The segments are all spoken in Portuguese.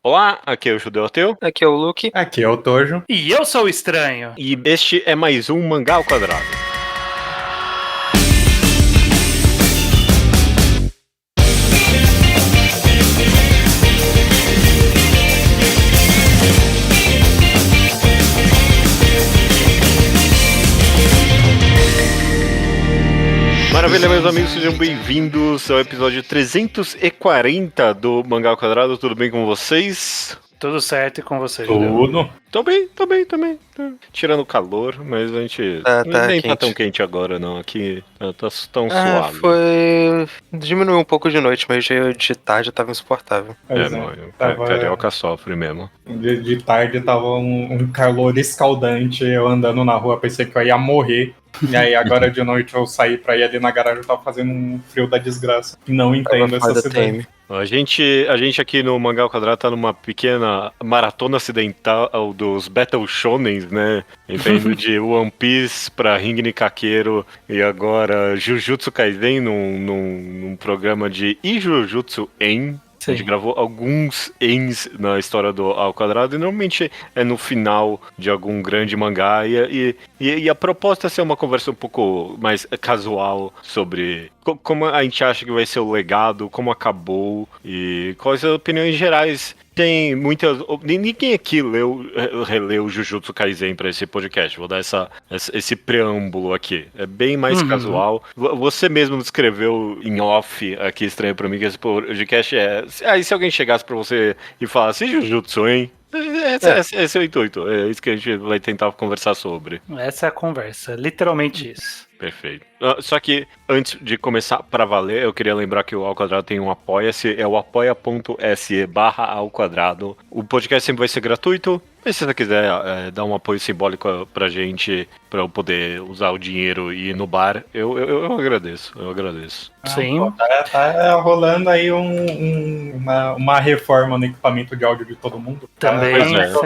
Olá, aqui é o Judeu Ateu. Aqui é o Luke. Aqui é o Tojo. E eu sou o Estranho. E este é mais um Mangá ao Quadrado. Maravilha, meus amigos, sejam bem-vindos ao episódio 340 do Mangá ao Quadrado. Tudo bem com vocês? Tudo certo e com você, Tudo. Tô bem. Tirando o calor, mas a gente nem tá tão quente agora, não. Aqui tá tão suave. Diminuiu um pouco de noite, mas de tarde tava insuportável. Carioca sofre mesmo. De tarde tava um calor escaldante, eu andando na rua, pensei que eu ia morrer. E aí agora de noite eu saí pra ir ali na garagem, eu tava fazendo um frio da desgraça. Não entendo essa cidade. A gente aqui no Mangá ao Quadrado tá numa pequena maratona acidental dos Battle Shonens, né? Entendo de One Piece pra Ring Kakeru e agora Jujutsu Kaisen num programa de Jujutsu En. A gente gravou alguns ens na história do Ao Quadrado e normalmente é no final de algum grande mangá e a proposta é ser uma conversa um pouco mais casual sobre como a gente acha que vai ser o legado, como acabou e quais as opiniões gerais. Tem muitas... Ninguém aqui releu Jujutsu Kaisen pra esse podcast. Vou dar esse preâmbulo aqui. É bem mais casual. Você mesmo descreveu em off aqui, estranho pra mim, que esse podcast é... Aí se alguém chegasse pra você e falasse Jujutsu, hein? Esse é o intuito. É isso que a gente vai tentar conversar sobre. Essa é a conversa. Literalmente isso. Perfeito. Só que, antes de começar pra valer, eu queria lembrar que o Ao Quadrado tem um Apoia-se, é o apoia.se/Ao Quadrado. O podcast sempre vai ser gratuito, mas se você quiser dar um apoio simbólico pra gente, pra eu poder usar o dinheiro e ir no bar, eu agradeço, Sim. Tá rolando aí uma reforma no equipamento de áudio de todo mundo. Também.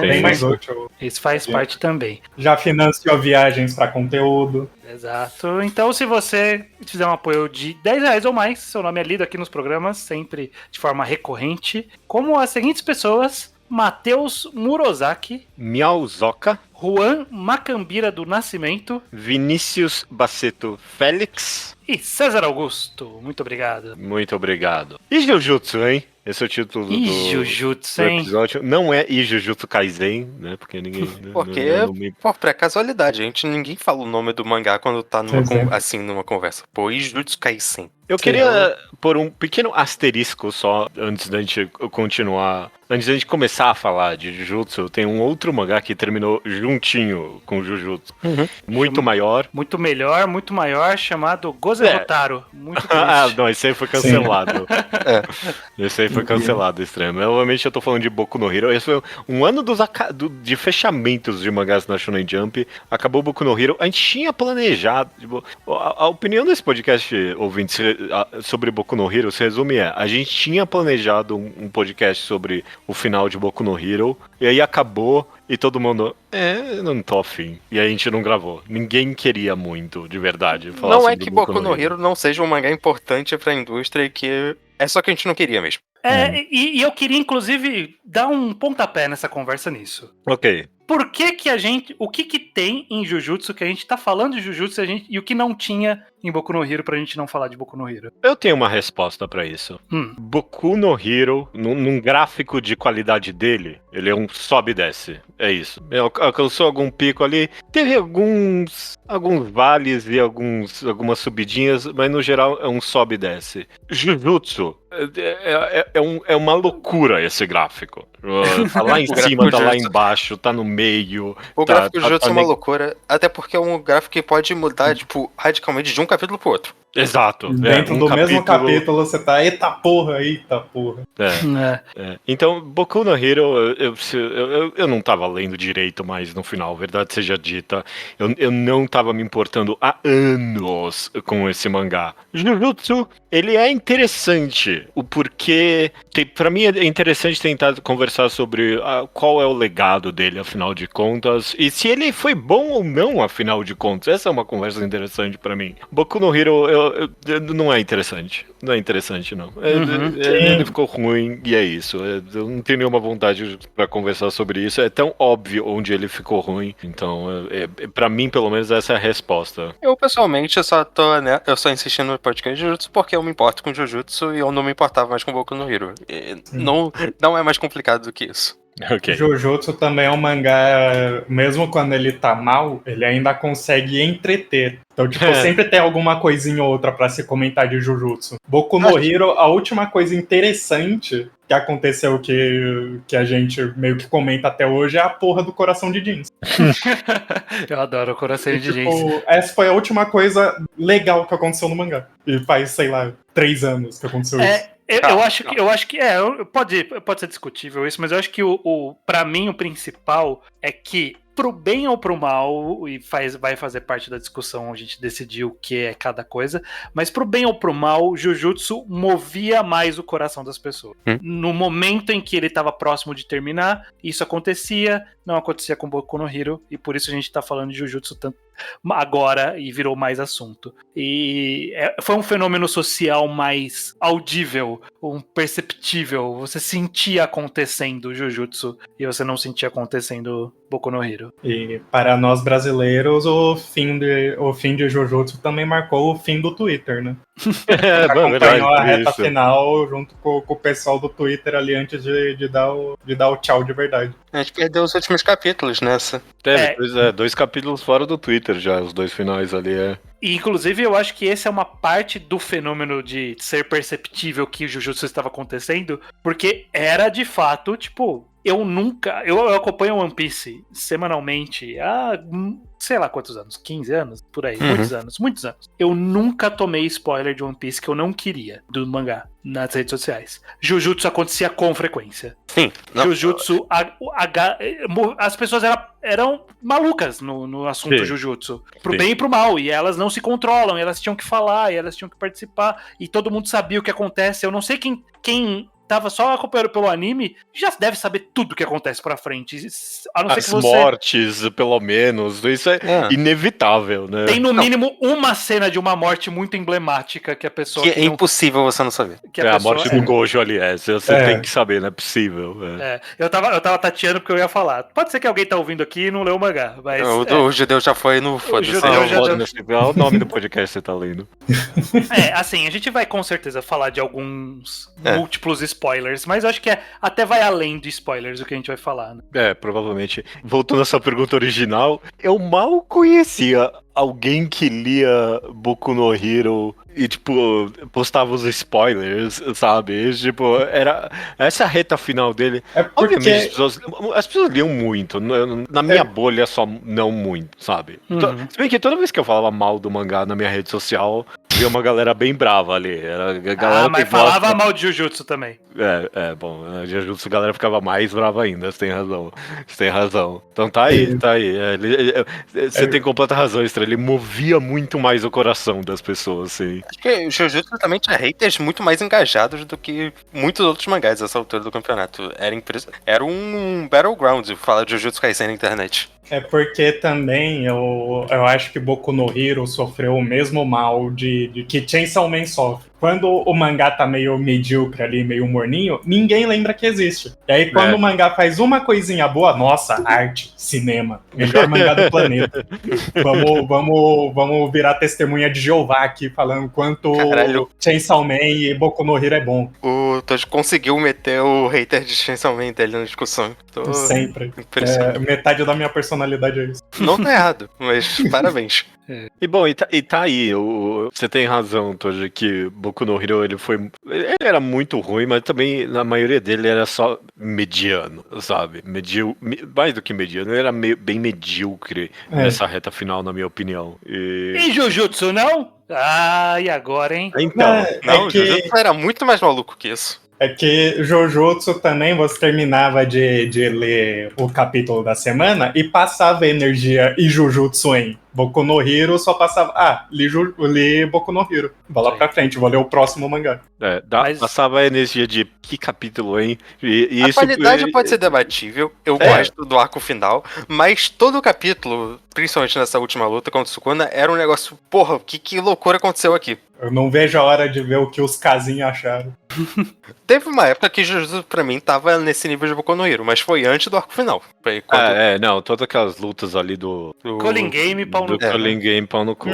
Bem mais útil. Isso faz parte também. Já financiou viagens pra conteúdo. Exato. Então, se você fizer um apoio de R$10 ou mais, seu nome é lido aqui nos programas, sempre de forma recorrente, como as seguintes pessoas: Matheus Murozaki, Miauzoka, Juan Macambira do Nascimento, Vinícius Baceto Félix e César Augusto. Muito obrigado. Muito obrigado. E Jujutsu, hein? Esse é o título do episódio. Não é Jujutsu Kaisen, né? Porque ninguém... Por pré-casualidade, ninguém fala o nome do mangá quando tá numa conversa. Pô, Jujutsu Kaisen. Eu queria pôr um pequeno asterisco só, antes da gente continuar. Antes da gente começar a falar de Jujutsu, tem um outro mangá que terminou juntinho com Jujutsu. Muito maior. Muito melhor, muito maior, chamado Gozerotaro. Muito triste. Não, esse aí foi cancelado. Esse aí foi cancelado, extremo. Obviamente eu tô falando de Boku no Hero. Esse foi um ano de fechamentos de mangás na Shonen Jump. Acabou Boku no Hero. A gente tinha planejado... Tipo, a opinião desse podcast, ouvintes, sobre Boku no Hero se resume a gente tinha planejado um podcast sobre o final de Boku no Hero, e aí acabou e todo mundo, eu não tô afim. E aí a gente não gravou. Ninguém queria muito, de verdade, falar não sobre é que Boku no Hero não seja um mangá importante pra indústria e que é só que a gente não queria mesmo. E eu queria, inclusive, dar um pontapé nessa conversa nisso. Ok. Por que o que tem em Jujutsu que a gente tá falando de Jujutsu e o que não tinha em Boku no Hero pra gente não falar de Boku no Hero? Eu tenho uma resposta pra isso. Boku no Hero, num gráfico de qualidade dele, ele é um sobe e desce. É isso. Alcançou algum pico ali. Teve alguns vales e algumas subidinhas, mas no geral é um sobe e desce. Jujutsu é uma loucura esse gráfico. Tá lá em cima, tá lá embaixo, tá no meio. O gráfico do Jujutsu é uma loucura, até porque é um gráfico que pode mudar, radicalmente de um capítulo pro outro. Exato. Dentro do mesmo capítulo você tá, eita porra. Então, Boku no Hero, eu não tava lendo direito mais no final, verdade seja dita. Eu não tava me importando há anos com esse mangá. Jujutsu, ele é interessante. O porquê... Pra mim é interessante tentar conversar sobre qual é o legado dele, afinal de contas, e se ele foi bom ou não, afinal de contas. Essa é uma conversa interessante pra mim. Boku no Hero, não é interessante. Não é interessante, não. Uhum. Ele ficou ruim e é isso. Eu não tenho nenhuma vontade pra conversar sobre isso. É tão óbvio onde ele ficou ruim. Então, pra mim, pelo menos, essa é a resposta. Eu, pessoalmente, eu só insisti no podcast de Jujutsu porque eu me importo com Jujutsu e eu não me importava mais com Boku no Hero. Não é mais complicado do que isso. Ok. Jujutsu também é um mangá, mesmo quando ele tá mal, ele ainda consegue entreter. Então, tipo, sempre tem alguma coisinha ou outra pra se comentar de Jujutsu. Boku no Hero, a última coisa interessante que aconteceu que a gente meio que comenta até hoje é a porra do coração de jeans. Eu adoro o coração de jeans. Tipo, essa foi a última coisa legal que aconteceu no mangá. E faz, sei lá, 3 anos que aconteceu isso. Eu acho que pode ser discutível isso, mas eu acho que pra mim o principal é que pro bem ou pro mal, e vai fazer parte da discussão a gente decidir o que é cada coisa, mas pro bem ou pro mal, Jujutsu movia mais o coração das pessoas. No momento em que ele estava próximo de terminar, isso acontecia, não acontecia com Boku no Hero, e por isso a gente tá falando de Jujutsu tanto agora e virou mais assunto. E foi um fenômeno social mais audível, perceptível. Você sentia acontecendo Jujutsu e você não sentia acontecendo Boku no Hero. E para nós brasileiros, o fim de Jujutsu também marcou o fim do Twitter, né? Acompanhou a reta final junto com o pessoal do Twitter ali antes de dar o tchau de verdade. A gente perdeu os últimos capítulos nessa. Teve 2 capítulos fora do Twitter já, os 2 finais ali. E, inclusive, eu acho que essa é uma parte do fenômeno de ser perceptível que o Jujutsu estava acontecendo, porque era, de fato, tipo, eu acompanho One Piece semanalmente há, sei lá quantos anos, 15 anos, por aí, muitos anos. Eu nunca tomei spoiler de One Piece que eu não queria, do mangá, nas redes sociais. Jujutsu acontecia com frequência. Sim. Jujutsu, as pessoas eram malucas no assunto Jujutsu. Pro bem e pro mal. E elas não se controlam. E elas tinham que falar. E elas tinham que participar. E todo mundo sabia o que acontece. Eu não sei quem tava só acompanhando pelo anime, já deve saber tudo o que acontece pra frente. A não ser As que você... mortes, pelo menos. Isso é inevitável, né? Tem no mínimo uma cena de uma morte muito emblemática que a pessoa... Que é impossível você não saber. Que a morte do Gojo, aliás. Você tem que saber, não é possível. Eu tava tateando porque eu ia falar. Pode ser que alguém tá ouvindo aqui e não leu o mangá, mas... O judeu já foi no... Foda-se. Olha o nome do podcast que você tá lendo. Assim, a gente vai com certeza falar de alguns múltiplos spoilers, mas eu acho que até vai além de spoilers o que a gente vai falar, né? Provavelmente. Voltando à sua pergunta original, eu mal conhecia alguém que lia Boku no Hero e, tipo, postava os spoilers, sabe? Tipo, era essa reta final dele. Porque... Obviamente, as pessoas liam muito. Na minha bolha, só não muito, sabe? Se bem que toda vez que eu falava mal do mangá na minha rede social, via uma galera bem brava ali. Era a galera mas falava mal de Jujutsu também. Bom, a Jujutsu a galera ficava mais brava ainda, você tem razão. Então tá aí. Você tem completa razão, Estrela. Ele movia muito mais o coração das pessoas, assim. Acho que o Jujutsu também tinha haters muito mais engajados do que muitos outros mangás nessa altura do campeonato. Era um battleground falar de Jujutsu Kaisen na internet. É porque também eu acho que Boku no Hero sofreu o mesmo mal de que Chainsaw Man sofre. Quando o mangá tá meio medíocre ali, meio morninho, ninguém lembra que existe. E aí quando o mangá faz uma coisinha boa, nossa, arte, cinema, melhor mangá do planeta. Vamos virar testemunha de Jeová aqui, falando quanto Chainsaw Man e Boku no Hero é bom. O Toji conseguiu meter o hater de Chainsaw Man dele na discussão. Sempre. Metade da minha personalidade é isso. Não tá errado, mas parabéns. E bom, e tá aí, você tem razão, Toji, que Boku no Hero ele era muito ruim, mas também na maioria dele era só mediano, sabe? Mais do que mediano, ele era bem medíocre nessa reta final, na minha opinião. E Jujutsu, não? E agora, hein? Então, Jujutsu era muito mais maluco que isso. É que Jujutsu também você terminava de ler o capítulo da semana e passava energia e Jujutsu em Boku no Hero só passava, li Boku no Hero. Vou lá pra frente, vou ler o próximo mangá. Passava a energia de que capítulo, hein? E A isso, qualidade pode ser debatível, eu gosto do arco final, mas todo o capítulo, principalmente nessa última luta contra o Sukuna, era um negócio, porra, que loucura aconteceu aqui. Eu não vejo a hora de ver o que os casinhos acharam. Teve uma época que Jujutsu pra mim tava nesse nível de Boku no Hero, mas foi antes do arco final. Foi quando não, todas aquelas lutas ali do Culling Game, pau no cu. Culling Game, pau no cu.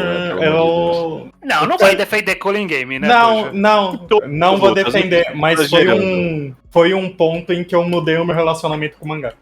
Não vai defender Culling Game, né? Não vou defender, mas foi um ponto em que eu mudei o meu relacionamento com o mangá.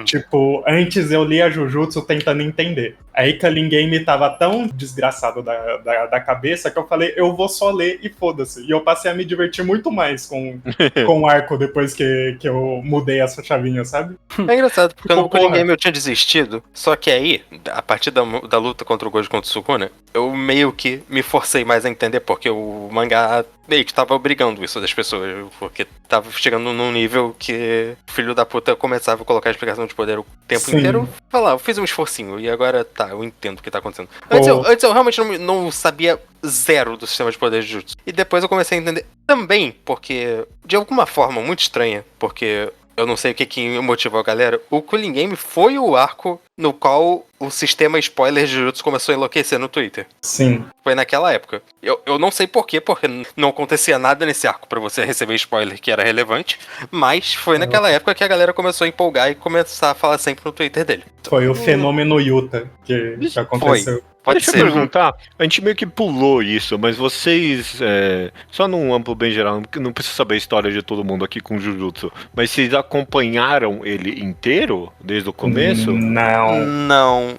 Tipo, antes eu lia Jujutsu tentando entender. Aí Culling Game tava tão desgraçado da cabeça que eu falei, eu vou só ler e foda-se. E eu passei a me divertir muito mais com o arco depois que eu mudei essa chavinha, sabe? É engraçado, porque no Culling Game eu tinha desistido, só que aí, a partir da luta contra o Gojo contra o Sukuna, eu meio que me forcei mais a entender, porque o mangá meio que tava obrigando isso das pessoas, porque tava chegando num nível que o filho da puta começava a colocar a explicação de poder o tempo inteiro. Falar, eu fiz um esforcinho, e agora tá, eu entendo o que tá acontecendo. Antes eu realmente não sabia zero do sistema de poder de Jutsu. E depois eu comecei a entender também, porque, de alguma forma muito estranha, porque eu não sei o que motivou a galera, o Culling Game foi o arco no qual o sistema spoiler de Jujutsu começou a enlouquecer no Twitter. Sim. Foi naquela época. Eu não sei porquê, porque não acontecia nada nesse arco pra você receber spoiler que era relevante, mas foi naquela época que a galera começou a empolgar e começar a falar sempre no Twitter dele. Foi o fenômeno Yuta que aconteceu. Deixa eu perguntar, a gente meio que pulou isso, mas vocês, só num amplo bem geral, não precisa saber a história de todo mundo aqui com Jujutsu, mas vocês acompanharam ele inteiro, desde o começo? Não.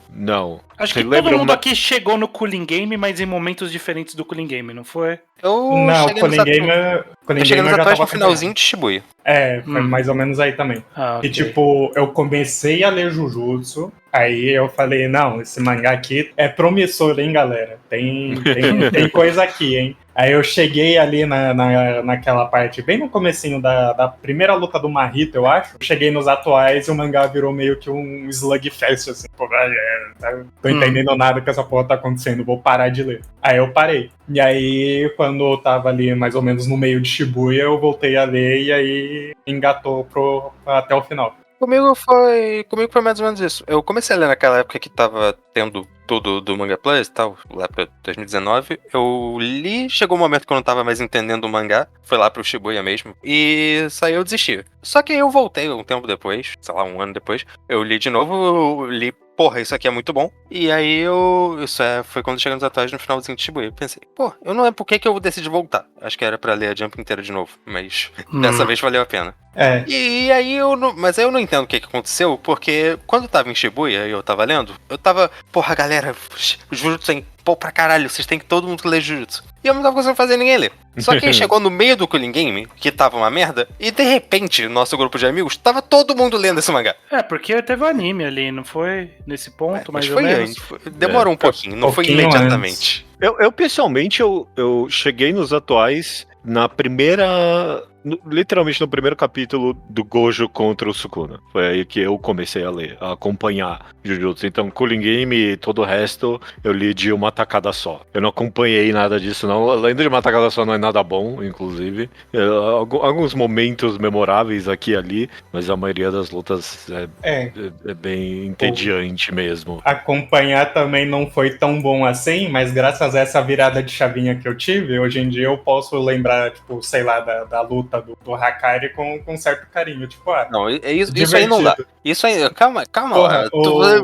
Acho que todo mundo aqui chegou no Culling Game, mas em momentos diferentes do Culling Game, não foi? Eu cheguei nos atuais no finalzinho de Shibuya. Foi mais ou menos aí também. Okay. E tipo, eu comecei a ler Jujutsu, aí eu falei, não, esse mangá aqui é promissor, hein, galera? Tem coisa aqui, hein? Aí eu cheguei ali naquela parte, bem no comecinho da primeira luta do Mahito, eu acho. Cheguei nos atuais e o mangá virou meio que um slugfest, assim. Pô, tô entendendo nada que essa porra tá acontecendo, vou parar de ler. Aí eu parei. E aí, quando eu tava ali mais ou menos no meio de Shibuya, eu voltei a ler e aí engatou até o final. Comigo foi mais ou menos isso. Eu comecei a ler naquela época que tava tendo tudo do Manga Plus e tal, lá pra 2019. Eu li, chegou um momento que eu não tava mais entendendo o mangá, foi lá pro Shibuya mesmo, e saiu eu desisti. Só que aí eu voltei um tempo depois, sei lá, um ano depois, eu li de novo, li, porra, isso aqui é muito bom. E aí foi quando chegamos atuais no finalzinho de Shibuya. Eu pensei, eu não lembro por que eu decidi voltar. Acho que era pra ler a Jump inteira de novo, mas dessa vez valeu a pena. E aí mas aí eu não entendo o que aconteceu, porque quando eu tava em Shibuya e eu tava lendo, eu tava, porra, galera, Jujutsu é pô pra caralho, vocês têm que todo mundo ler Jujutsu. E eu não tava conseguindo fazer ninguém ler. Só que aí chegou no meio do Culling Game, que tava uma merda, e de repente, nosso grupo de amigos, tava todo mundo lendo esse mangá. Porque teve o anime ali, não foi nesse ponto, mas mais foi ou menos? antes. Demorou um pouquinho, não foi imediatamente. Eu pessoalmente, eu cheguei nos atuais na primeira... literalmente no primeiro capítulo do Gojo contra o Sukuna. Foi aí que eu comecei a ler, a acompanhar Jujutsu. Então, Culling Game e todo o resto eu li de uma tacada só. Eu não acompanhei nada disso, não. Lendo de uma tacada só não é nada bom, inclusive. Alguns momentos memoráveis aqui e ali, mas a maioria das lutas é bem entediante mesmo. Acompanhar também não foi tão bom assim, mas graças a essa virada de chavinha que eu tive, hoje em dia eu posso lembrar, tipo, sei lá, da luta do Hakari com certo carinho, tipo, não, isso aí não dá. Isso aí, calma porra, lá.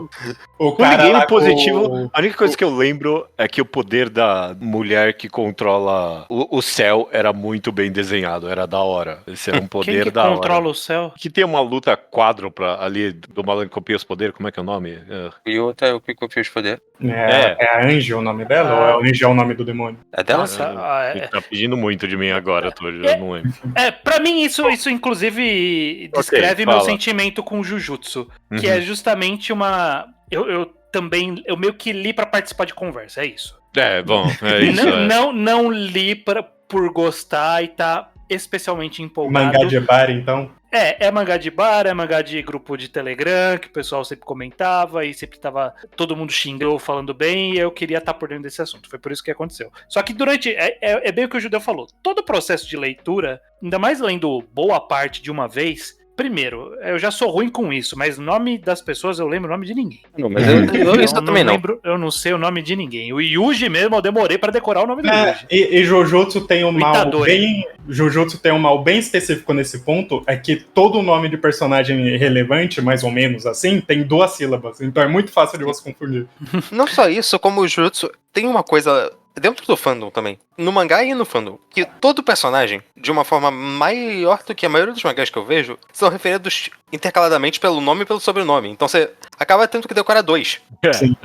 O cara game lá positivo, a única coisa que eu lembro é que o poder da mulher que controla o céu era muito bem desenhado, era da hora. Esse era um poder Quem que da hora. controla o céu? Que tem uma luta quádrupla ali do malandro que copia os poderes, como é que é o nome? E outra é o que copia os poderes. É a Angie o nome dela ou é o Angie é o nome do demônio? É dela? Nossa, Ele tá pedindo muito de mim agora, eu não lembro. Pra mim isso inclusive descreve meu sentimento com Jujutsu, que é justamente uma... Eu meio que li pra participar de conversa, é isso. Bom, é isso. Não li por gostar e tá especialmente empolgado. Mangá de bar, então? É mangá de bar, é mangá de grupo de Telegram, que o pessoal sempre comentava e sempre tava todo mundo xingando, falando bem, e eu queria estar por dentro desse assunto. Foi por isso que aconteceu. Só que durante. É bem o que o Judeu falou. Todo o processo de leitura, ainda mais lendo boa parte de uma vez. Primeiro, eu já sou ruim com isso, mas nome das pessoas eu lembro o nome de ninguém. Não, mas eu também não. Eu não sei o nome de ninguém. O Yuji mesmo, eu demorei pra decorar o nome do Yuji. E Jujutsu tem um mal Itadori. bem. Jujutsu tem um mal bem específico nesse ponto, é que todo nome de personagem relevante, mais ou menos assim, tem 2 sílabas. Então é muito fácil de você confundir. Não só isso, como o Jujutsu tem uma coisa dentro do fandom também, no mangá e no fandom, que todo personagem, de uma forma maior do que a maioria dos mangás que eu vejo, são referidos intercaladamente pelo nome e pelo sobrenome. Então você acaba tendo que decorar 2. Sim.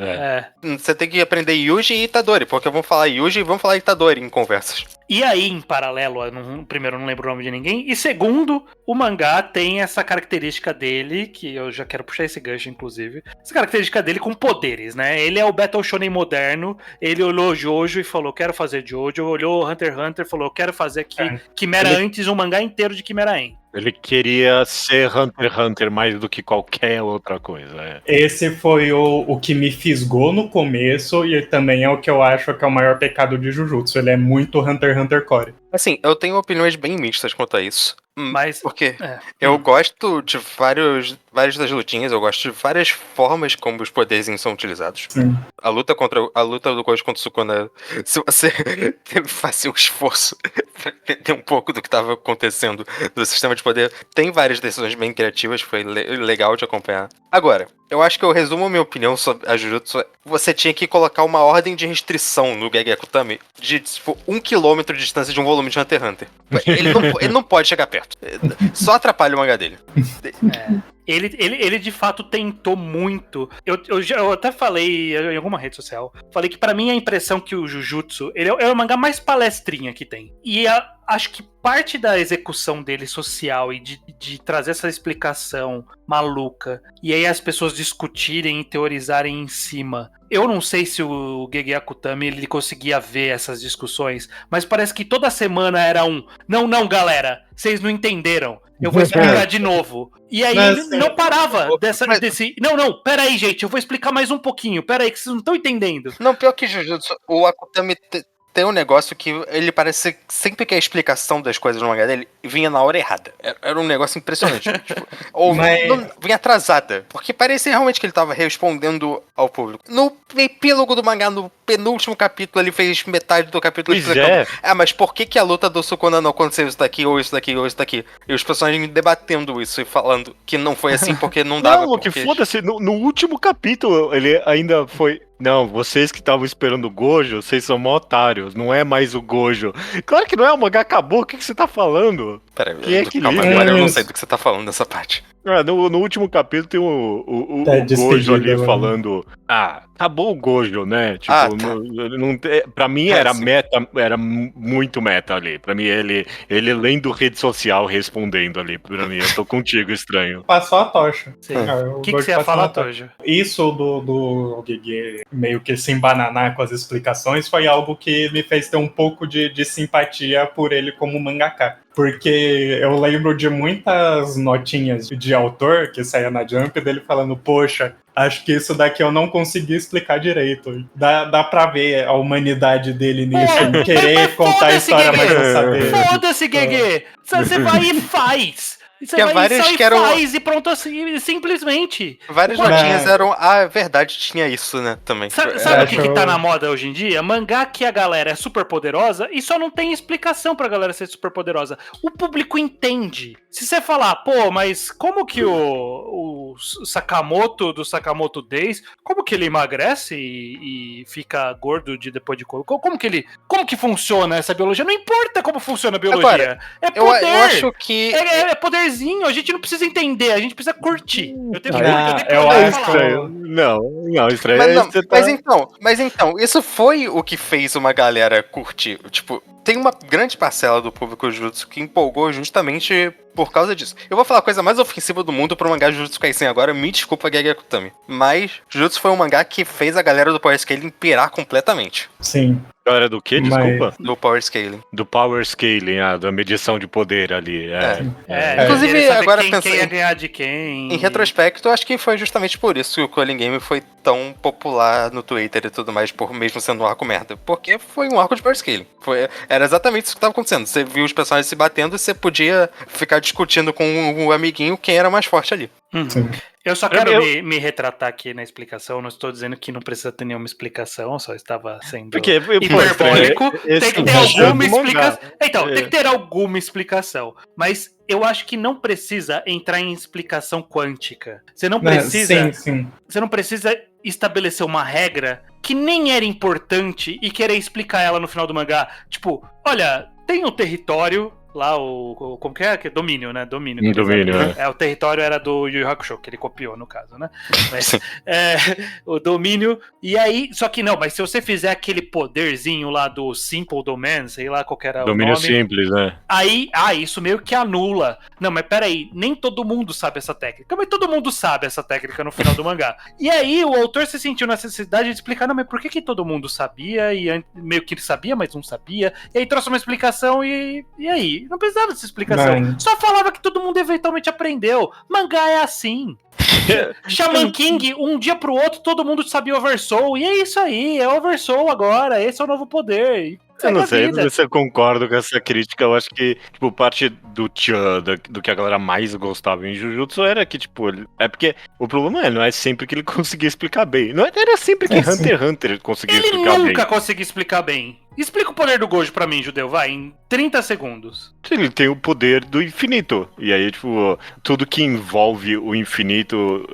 Você tem que aprender Yuji e Itadori, porque vão falar Yuji e vão falar Itadori em conversas. E aí, em paralelo, primeiro, eu não lembro o nome de ninguém, e segundo, o mangá tem essa característica dele, que eu já quero puxar esse gancho, inclusive, essa característica dele com poderes, né? Ele é o Battle Shonen moderno, ele olhou Jojo e falou, quero fazer Jojo, olhou Hunter x Hunter e falou, quero fazer aqui Chimera antes, um mangá inteiro de Chimera Ant. Ele queria ser Hunter x Hunter mais do que qualquer outra coisa. Esse foi o que me fisgou no começo e também é o que eu acho que é o maior pecado de Jujutsu. Ele é muito Hunter x Hunter core. Assim, eu tenho opiniões bem mistas quanto a isso. Mas, porque eu gosto de várias das lutinhas, eu gosto de várias formas como os poderes são utilizados. Sim. A luta do Gojo contra o Sukuna, se você fazer um esforço pra entender um pouco do que estava acontecendo do sistema de poder, tem várias decisões bem criativas, foi legal de acompanhar. Agora, eu acho que eu resumo a minha opinião sobre a Jujutsu. Você tinha que colocar uma ordem de restrição no Gegekutami de, tipo, 1 km de distância de um volume de Hunter x Hunter. Ele não pode chegar perto. Só atrapalha o mangá dele. Ele de fato tentou muito. Eu até falei em alguma rede social. Falei que pra mim a impressão que o Jujutsu ele é o mangá mais palestrinha que tem. E acho que parte da execução dele social e de trazer essa explicação maluca e aí as pessoas discutirem e teorizarem em cima. Eu não sei se o Gege Akutami ele conseguia ver essas discussões, mas parece que toda semana era não, galera, vocês não entenderam. Eu vou explicar de novo. E aí ele não parava desse... Não, pera aí, gente, eu vou explicar mais um pouquinho. Pera aí, que vocês não estão entendendo. Não, pior que Jujutsu, o Akutami tem um negócio que ele parece sempre que a explicação das coisas no mangá dele vinha na hora errada. Era um negócio impressionante. Ou vinha atrasada. Porque parecia realmente que ele tava respondendo ao público. No epílogo do mangá, no penúltimo capítulo, ele fez metade do capítulo explicando. Mas por que a luta do Sukuna não aconteceu isso daqui, ou isso daqui, ou isso daqui? E os personagens debatendo isso e falando que não foi assim porque não dava. Não, que foda-se. No último capítulo, ele ainda foi... Não, vocês que estavam esperando o Gojo, vocês são mó otários, não é mais o Gojo. Claro que não é, o mangá acabou, o que você tá falando? Pera, calma, agora eu não sei do que você tá falando nessa parte. No último capítulo tem o Gojo ali falando, acabou o Gojo, né? Tipo, pra mim era meta, era muito meta ali. Pra mim ele lendo rede social respondendo ali, pra mim, eu tô contigo, estranho. Passou a tocha. O que você ia falar, Tojo? Isso do Gege meio que se embananar com as explicações foi algo que me fez ter um pouco de simpatia por ele como mangaka. Porque eu lembro de muitas notinhas de autor que saía na Jump dele falando, poxa, acho que isso daqui eu não consegui explicar direito. Dá pra ver a humanidade dele nisso, querer contar a história, mas não saber. Foda-se, Gege! Você vai e faz! Você vai e faz e pronto assim, simplesmente. Várias notinhas eram, verdade, tinha isso, né, também. Sabe o que tá na moda hoje em dia? Mangá que a galera é super poderosa e só não tem explicação pra galera ser super poderosa. O público entende. Se você falar, pô, mas como que o Sakamoto do Sakamoto Days, como que ele emagrece e fica gordo depois de comer? Como que funciona essa biologia? Não importa como funciona a biologia. Agora, é poder. Eu acho que... É poderzinho, a gente não precisa entender, a gente precisa curtir. Eu tenho que eu acho Não, estranho. Mas então, isso foi o que fez uma galera curtir. Tipo, tem uma grande parcela do público Jujutsu que empolgou justamente por causa disso. Eu vou falar a coisa mais ofensiva do mundo pro mangá Jujutsu Kaisen agora, me desculpa, Gege Akutami. Mas Jujutsu foi um mangá que fez a galera do Power Scaling pirar completamente. Sim. Galera do quê? Desculpa. Do Power Scaling. Do Power Scaling, da medição de poder ali. Inclusive, querer saber agora quem pensando ia ganhar de quem. Em retrospecto, eu acho que foi justamente por isso que o Culling Game foi tão popular no Twitter e tudo mais, por mesmo sendo um arco merda. Porque foi um arco de Power Scaling. Era exatamente isso que estava acontecendo. Você viu os personagens se batendo e você podia ficar discutindo com o amiguinho quem era mais forte ali. Sim. Eu só quero me retratar aqui na explicação. Não estou dizendo que não precisa ter nenhuma explicação, só estava sendo hiperbólico. Tem que ter alguma explicação. Então, tem que ter alguma explicação. Mas eu acho que não precisa entrar em explicação quântica. Você não precisa. Sim. Você não precisa estabelecer uma regra que nem era importante e querer explicar ela no final do mangá. Tipo, olha, tem um território. Lá como que é? Domínio, né? Domínio. O território era do Yu Yu Hakusho, que ele copiou, no caso, né? Mas, o domínio. E aí, só que não, mas se você fizer aquele poderzinho lá do Simple Domain, sei lá qual que era domínio o nome. simples, né? Aí, isso meio que anula. Não, mas peraí, nem todo mundo sabe essa técnica. Mas todo mundo sabe essa técnica no final do mangá. E aí, o autor se sentiu na necessidade de explicar, não, mas por que todo mundo sabia? E meio que ele sabia, mas não sabia. E aí trouxe uma explicação e aí? Não precisava dessa explicação. Não. Só falava que todo mundo eventualmente aprendeu. Mangá é assim. Shaman King, um dia pro outro, todo mundo sabia Oversoul. E é isso aí, é Oversoul agora. Esse é o novo poder. Eu não sei se eu concordo com essa crítica. Eu acho que, tipo, parte do tchan, do que a galera mais gostava em Jujutsu era que, tipo, é porque o problema não é sempre que ele conseguia explicar bem. Não era sempre que Hunter x Hunter conseguia explicar bem. Ele nunca conseguia explicar bem. Explica o poder do Gojo pra mim, Judeu, vai, em 30 segundos. Ele tem o poder do infinito. E aí, tipo, tudo que envolve o infinito,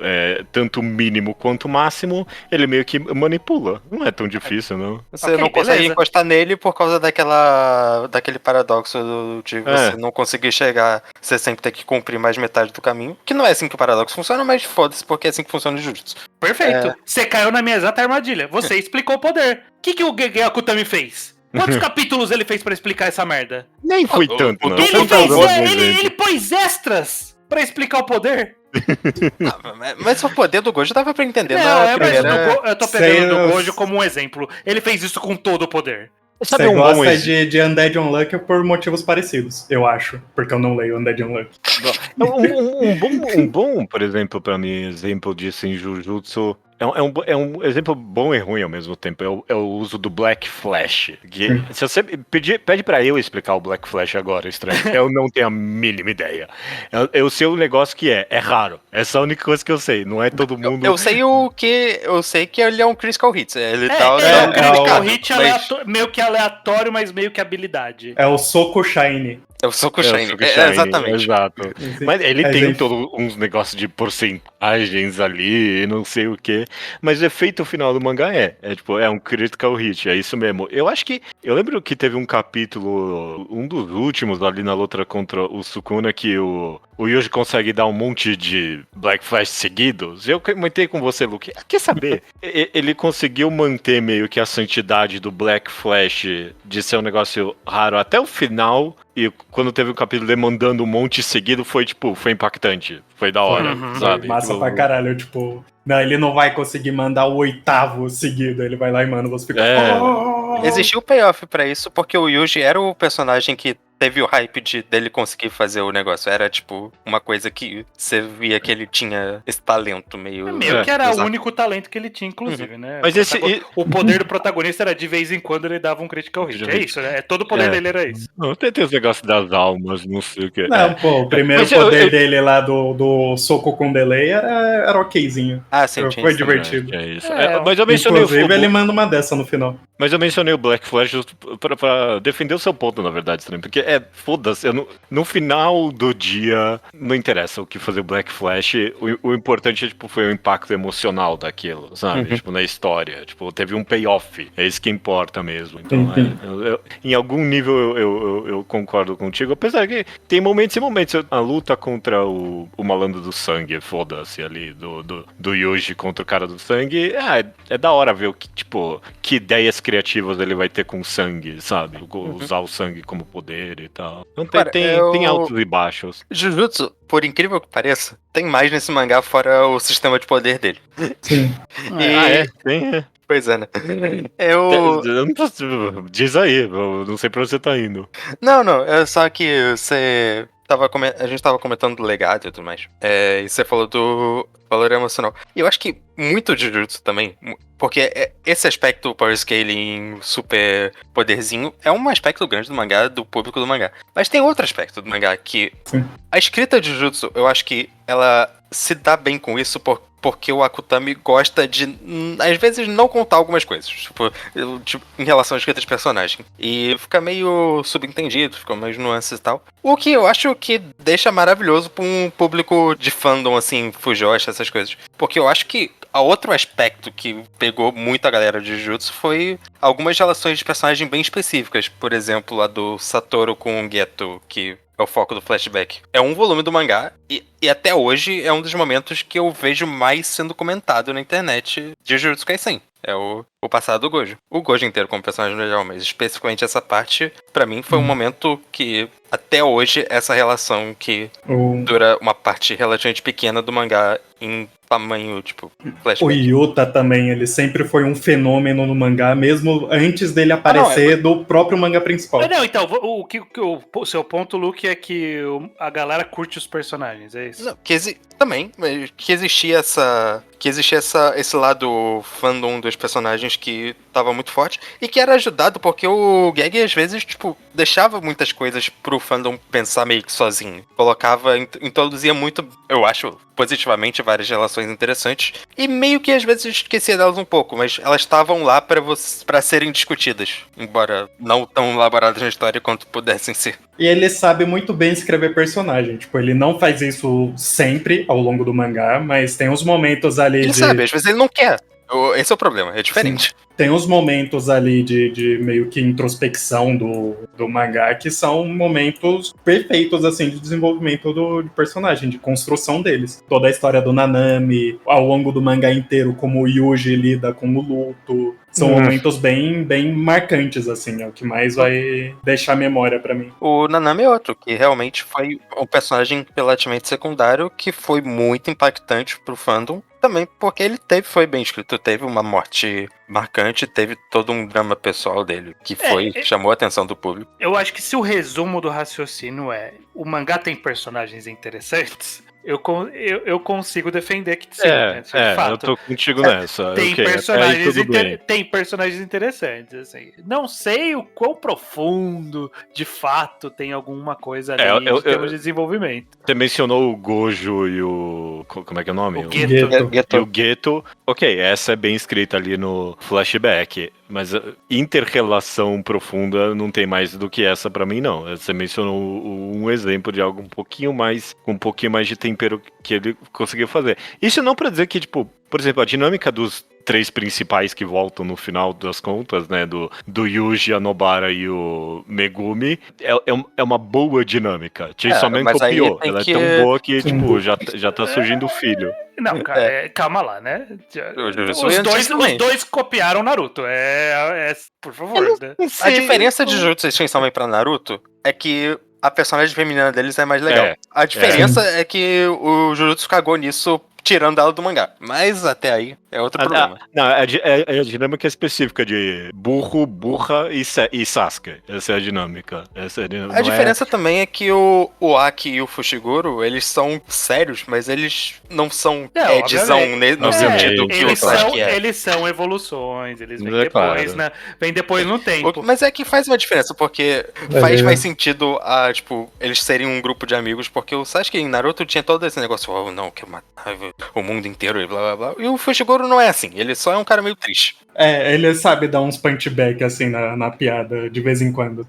tanto mínimo quanto máximo, ele meio que manipula. Não é tão difícil, não. Você não consegue encostar nele por causa daquele paradoxo de você não conseguir chegar, você sempre tem que cumprir mais metade do caminho. Que não é assim que o paradoxo funciona, mas foda-se, porque é assim que funciona o Jujutsu. Perfeito. Você caiu na minha exata armadilha. Você explicou o poder. O que o Gege Akutami fez? Quantos capítulos ele fez pra explicar essa merda? Nem foi tanto, não. Ele pôs extras pra explicar o poder. Mas o poder do Gojo dava pra entender. Eu tô pegando do Gojo como um exemplo. Ele fez isso com todo o poder. Você gosta de Undead Unlucky por motivos parecidos, eu acho. Porque eu não leio Undead Unlucky. Um bom, por exemplo, pra mim, exemplo disso em Jujutsu... É um exemplo bom e ruim ao mesmo tempo. É o uso do Black Flash. Que, se você pede pra eu explicar o Black Flash agora, estranho, eu não tenho a mínima ideia. Eu sei um negócio que é raro. Essa é a única coisa que eu sei. Não é todo mundo. Eu sei que ele é um Critical Hit. Ele um Critical Hit meio que aleatório, mas meio que habilidade. É o Soco Shine. É o Soco Shine. Exatamente. Exato. Mas ele tem todos uns negócios de porcentagens ali e não sei o que. Mas o efeito final do mangá é um critical hit, é isso mesmo. Eu lembro que teve um capítulo, um dos últimos ali na luta contra o Sukuna, que o Yuji consegue dar um monte de Black Flash seguidos. Eu comentei com você, Luke. Quer saber? Ele conseguiu manter meio que a santidade do Black Flash de ser um negócio raro até o final. E quando teve o capítulo dele mandando um monte seguido, foi impactante. Foi da hora, sabe? Massa pra caralho, não, ele não vai conseguir mandar o 8º seguido. Ele vai lá e manda, você fica... Existiu o payoff pra isso, porque o Yuji era o personagem que teve o hype dele conseguir fazer o negócio. Era, uma coisa que você via que ele tinha esse talento meio... Meio que era o único talento que ele tinha, inclusive, né? Mas o poder do protagonista era, de vez em quando, ele dava um critical hit. É isso, né? Todo o poder dele era isso. Não, tem os negócios das almas, não sei o que. Não, o primeiro poder dele lá do soco com delay era okzinho. Sim, foi divertido. É isso. Mas eu mencionei inclusive, ele manda uma dessa no final. Mas eu mencionei o Black Flash pra defender o seu ponto, na verdade, também. Porque foda-se, no final do dia, não interessa o que fazer o Black Flash, o importante, tipo, foi o impacto emocional daquilo, sabe? Tipo, na história, tipo, teve um payoff, é isso que importa mesmo. Então, em algum nível eu concordo contigo, apesar que tem momentos e momentos, a luta contra o Malandro do Sangue, foda-se ali, do Yuji contra o cara do sangue, é da hora ver que ideias criativas ele vai ter com sangue, sabe? Usar o sangue como poder e tal. Então Cara, tem altos e baixos. Jujutsu, por incrível que pareça, tem mais nesse mangá fora o sistema de poder dele. Sim. Tem. Pois é, né? Eu não posso, diz aí, eu não sei pra onde você tá indo. Não, é só que você a gente tava comentando do legado e tudo mais. E você falou do valor emocional. E eu acho que muito de Jujutsu também, porque esse aspecto power scaling super poderzinho é um aspecto grande do mangá, do público do mangá. Mas tem outro aspecto do mangá que a escrita de Jujutsu, eu acho que ela se dá bem com isso porque o Akutami gosta de, às vezes, não contar algumas coisas. Tipo, em relação à escrita de personagem. E fica meio subentendido, fica mais nuances e tal. O que eu acho que deixa maravilhoso pra um público de fandom, assim, fujoshi, essas coisas. Porque eu acho que outro aspecto que pegou muita galera de Jujutsu foi algumas relações de personagem bem específicas. Por exemplo, a do Satoru com o Geto, que é o foco do flashback. É um volume do mangá e até hoje é um dos momentos que eu vejo mais sendo comentado na internet de Jujutsu Kaisen. É o passado do Gojo. O Gojo inteiro como personagem legal, mas especificamente essa parte, pra mim, foi um momento que, até hoje, essa relação que dura uma parte relativamente pequena do mangá em tamanho, tipo, flashback. O Yuta também, ele sempre foi um fenômeno no mangá, mesmo antes dele aparecer do próprio mangá principal. Não, então, o seu ponto, Luke, é que a galera curte os personagens, é isso? Não, também, mas que existia esse lado fandom dos personagens que tava muito forte e que era ajudado porque o Gag às vezes, tipo, deixava muitas coisas pro fandom pensar meio que sozinho. Introduzia muito, eu acho, positivamente várias relações interessantes e meio que às vezes esquecia delas um pouco, mas elas estavam lá pra serem discutidas, embora não tão elaboradas na história quanto pudessem ser. E ele sabe muito bem escrever personagem. Tipo, ele não faz isso sempre ao longo do mangá, mas tem uns momentos ali Ele sabe, às vezes ele não quer. Esse é o problema, é diferente. Sim. Tem uns momentos ali de meio que introspecção do mangá que são momentos perfeitos, assim, de desenvolvimento do personagem, de construção deles. Toda a história do Nanami, ao longo do mangá inteiro, como o Yuji lida com o luto. São momentos bem, bem marcantes, assim, é o que mais vai deixar memória pra mim. O Nanami é outro, que realmente foi um personagem relativamente secundário que foi muito impactante pro fandom. Também porque ele foi bem escrito, teve uma morte marcante, teve todo um drama pessoal dele, que chamou a atenção do público. Eu acho que se o resumo do raciocínio o mangá tem personagens interessantes, eu consigo defender que sim, né? De fato. Eu tô contigo nessa. Tem personagens interessantes, assim. Não sei o quão profundo, de fato, tem alguma coisa ali em termos de desenvolvimento. Você mencionou o Gojo e o... Como é que é o nome? O Geto. E o Geto. Ok, essa é bem escrita ali no flashback. Mas inter-relação profunda não tem mais do que essa pra mim, não. Você mencionou um exemplo de algo com um pouquinho mais de tempero que ele conseguiu fazer. Isso não pra dizer que, tipo, por exemplo, a dinâmica dos três principais que voltam no final das contas, né, do Yuji, a Nobara e o Megumi, é uma boa dinâmica. Chainsaw Man copiou. Ela é tão boa que, tipo, já tá surgindo o filho. Não, cara, calma lá, né? Os dois copiaram Naruto. Por favor, né? A diferença de Jujutsu e Chainsaw Man pra Naruto é que a personagem feminina deles é mais legal. A diferença é que o Jujutsu cagou nisso tirando ela do mangá. Mas até aí é outro problema. É a dinâmica específica de burro, burra e Sasuke. Essa é a dinâmica. A diferença também é que o Aki e o Fushiguro, eles são sérios, mas eles não são Edzão no sentido que o Sasuke é. Eles são evoluções, eles vêm depois, né? Vem depois no tempo. Mas é que faz uma diferença, porque faz mais sentido tipo, eles serem um grupo de amigos, porque o Sasuke em Naruto tinha todo esse negócio, não, quero matar o mundo inteiro e blá blá blá. E o Fushiguro não é assim, ele só é um cara meio triste. Ele sabe dar uns punchback assim na piada de vez em quando.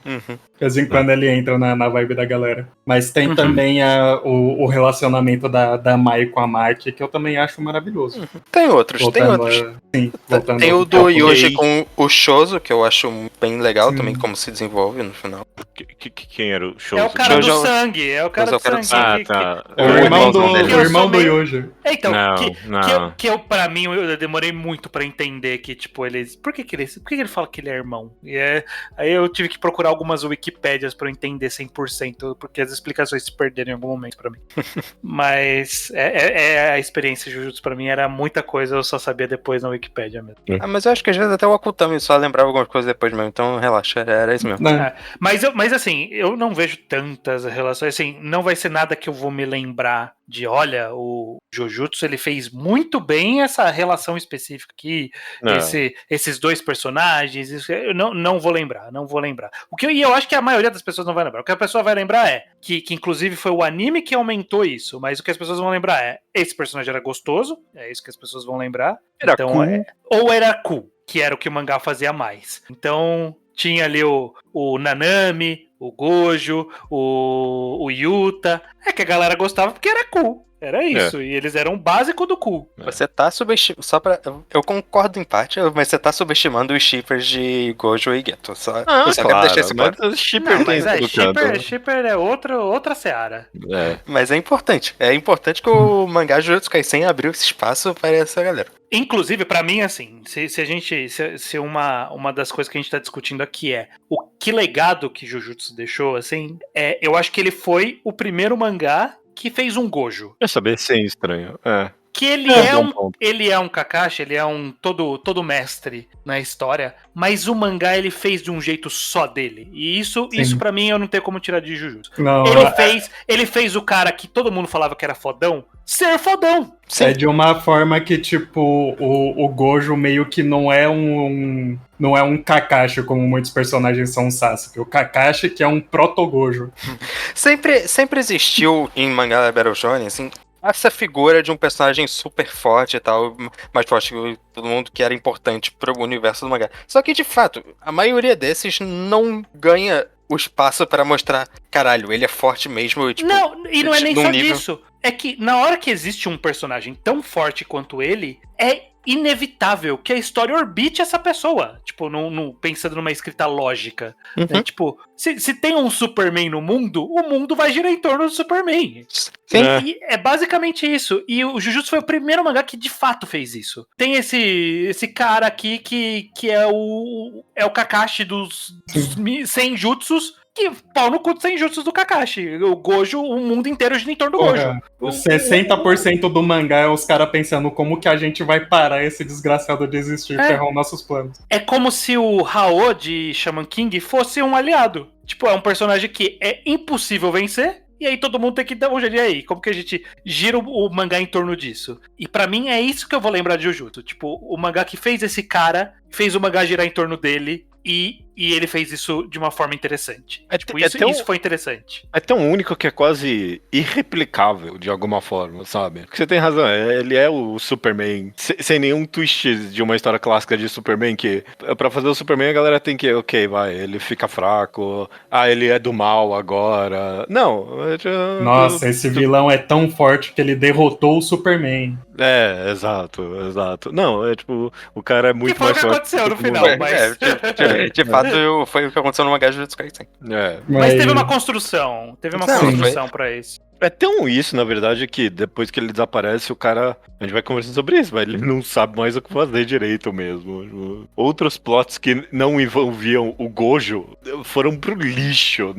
De vez em quando ele entra na vibe da galera. Mas tem também o relacionamento da Mai com a Maki, que eu também acho maravilhoso. Tem outros. Sim, Tem o do Yoji com o Shozo, que eu acho bem legal também, como se desenvolve no final. Quem era o Shozo? É o cara do Shojo- sangue, é o cara do sangue. Ah, tá. É o irmão do irmão dele. Yoji. Então, Não. que eu, pra mim, eu demorei muito pra entender que, tipo, eles. Por que ele fala que ele é irmão? Aí eu tive que procurar algumas Wikipédias pra eu entender 100%, porque as explicações se perderam em algum momento pra mim. Mas a experiência de Jujutsu pra mim era muita coisa, eu só sabia depois na Wikipédia mesmo. Mas eu acho que às vezes até o Akutami só lembrava algumas coisas depois mesmo, então relaxa, era isso mesmo. Né? Mas assim, eu não vejo tantas relações, assim, não vai ser nada que eu vou me lembrar de, olha, o Jujutsu, ele fez muito bem essa relação específica aqui, esses dois personagens, eu não vou lembrar. E eu acho que a maioria das pessoas não vai lembrar. O que a pessoa vai lembrar é que inclusive foi o anime que aumentou isso, mas o que as pessoas vão lembrar é, esse personagem era gostoso, é isso que as pessoas vão lembrar. Era então, cool. Ou era cool, que era o que o mangá fazia mais. Então, tinha ali o Nanami, o Gojo, o Yuta. É que a galera gostava porque era cool. Era isso. E eles eram o básico do cool. Você tá subestimando. Eu concordo em parte, mas você tá subestimando os shippers de Gojo e Geto. Eu só quero deixar isso claro. Mas shipper Shipper é outra seara. Mas é importante. É importante que o mangá Jujutsu Kaisen abriu esse espaço para essa galera. Inclusive, pra mim, assim, se uma das coisas que a gente tá discutindo aqui é o que legado que Jujutsu deixou, assim, eu acho que ele foi o primeiro mangá que fez um Gojo. Quer saber sem estranho. Que ele é um Kakashi, ele é um todo mestre na história, mas o mangá ele fez de um jeito só dele. E isso para mim eu não tenho como tirar de Jujutsu. Não, ele fez o cara que todo mundo falava que era fodão, ser fodão. Sim. É de uma forma que, tipo, o Gojo meio que não é um Kakashi, como muitos personagens são o Sasuke. O Kakashi que é um proto-Gojo. Sempre existiu em mangá Battle Shonen, assim, essa figura de um personagem super forte e tal, mais forte que todo mundo, que era importante pro universo do mangá. Só que, de fato, a maioria desses não ganha o espaço pra mostrar, caralho, ele é forte mesmo. Tipo, não é nem só nível... disso. É que na hora que existe um personagem tão forte quanto ele, é inevitável que a história orbite essa pessoa. Tipo, pensando numa escrita lógica. Né? Tipo, se tem um Superman no mundo, o mundo vai girar em torno do Superman. Sim. E é basicamente isso. E o Jujutsu foi o primeiro mangá que de fato fez isso. Tem esse cara aqui que é o Kakashi dos 100 jutsus, que pau no cu dos 100 jutsus do Kakashi. O Gojo, o mundo inteiro gira em torno do Gojo. 60% do mangá é os caras pensando como que a gente vai parar esse desgraçado de existir, ferrar os nossos planos. É como se o Hao de Shaman King fosse um aliado. Tipo, é um personagem que é impossível vencer, e aí todo mundo tem que dar um jeito. E aí, como que a gente gira o mangá em torno disso? E pra mim é isso que eu vou lembrar de Jujutsu. Tipo, o mangá que fez esse cara, fez o mangá girar em torno dele, e ele fez isso de uma forma interessante. Isso foi interessante. É tão único que é quase irreplicável, de alguma forma, sabe? Porque você tem razão, ele é o Superman, sem nenhum twist de uma história clássica de Superman, que pra fazer o Superman a galera tem que, ele fica fraco, ele é do mal agora. Não. Nossa, esse vilão é tão forte que ele derrotou o Superman. Exato. Não, tipo, o cara é muito mais forte. Que foi o que aconteceu no final, mas... De fato, foi o que aconteceu no mangá Jujutsu Kaisen. Mas teve uma construção. Pra isso. É tão isso, na verdade, que depois que ele desaparece, o cara... A gente vai conversando sobre isso, mas ele não sabe mais o que fazer direito mesmo. Outros plots que não envolviam o Gojo foram pro lixo.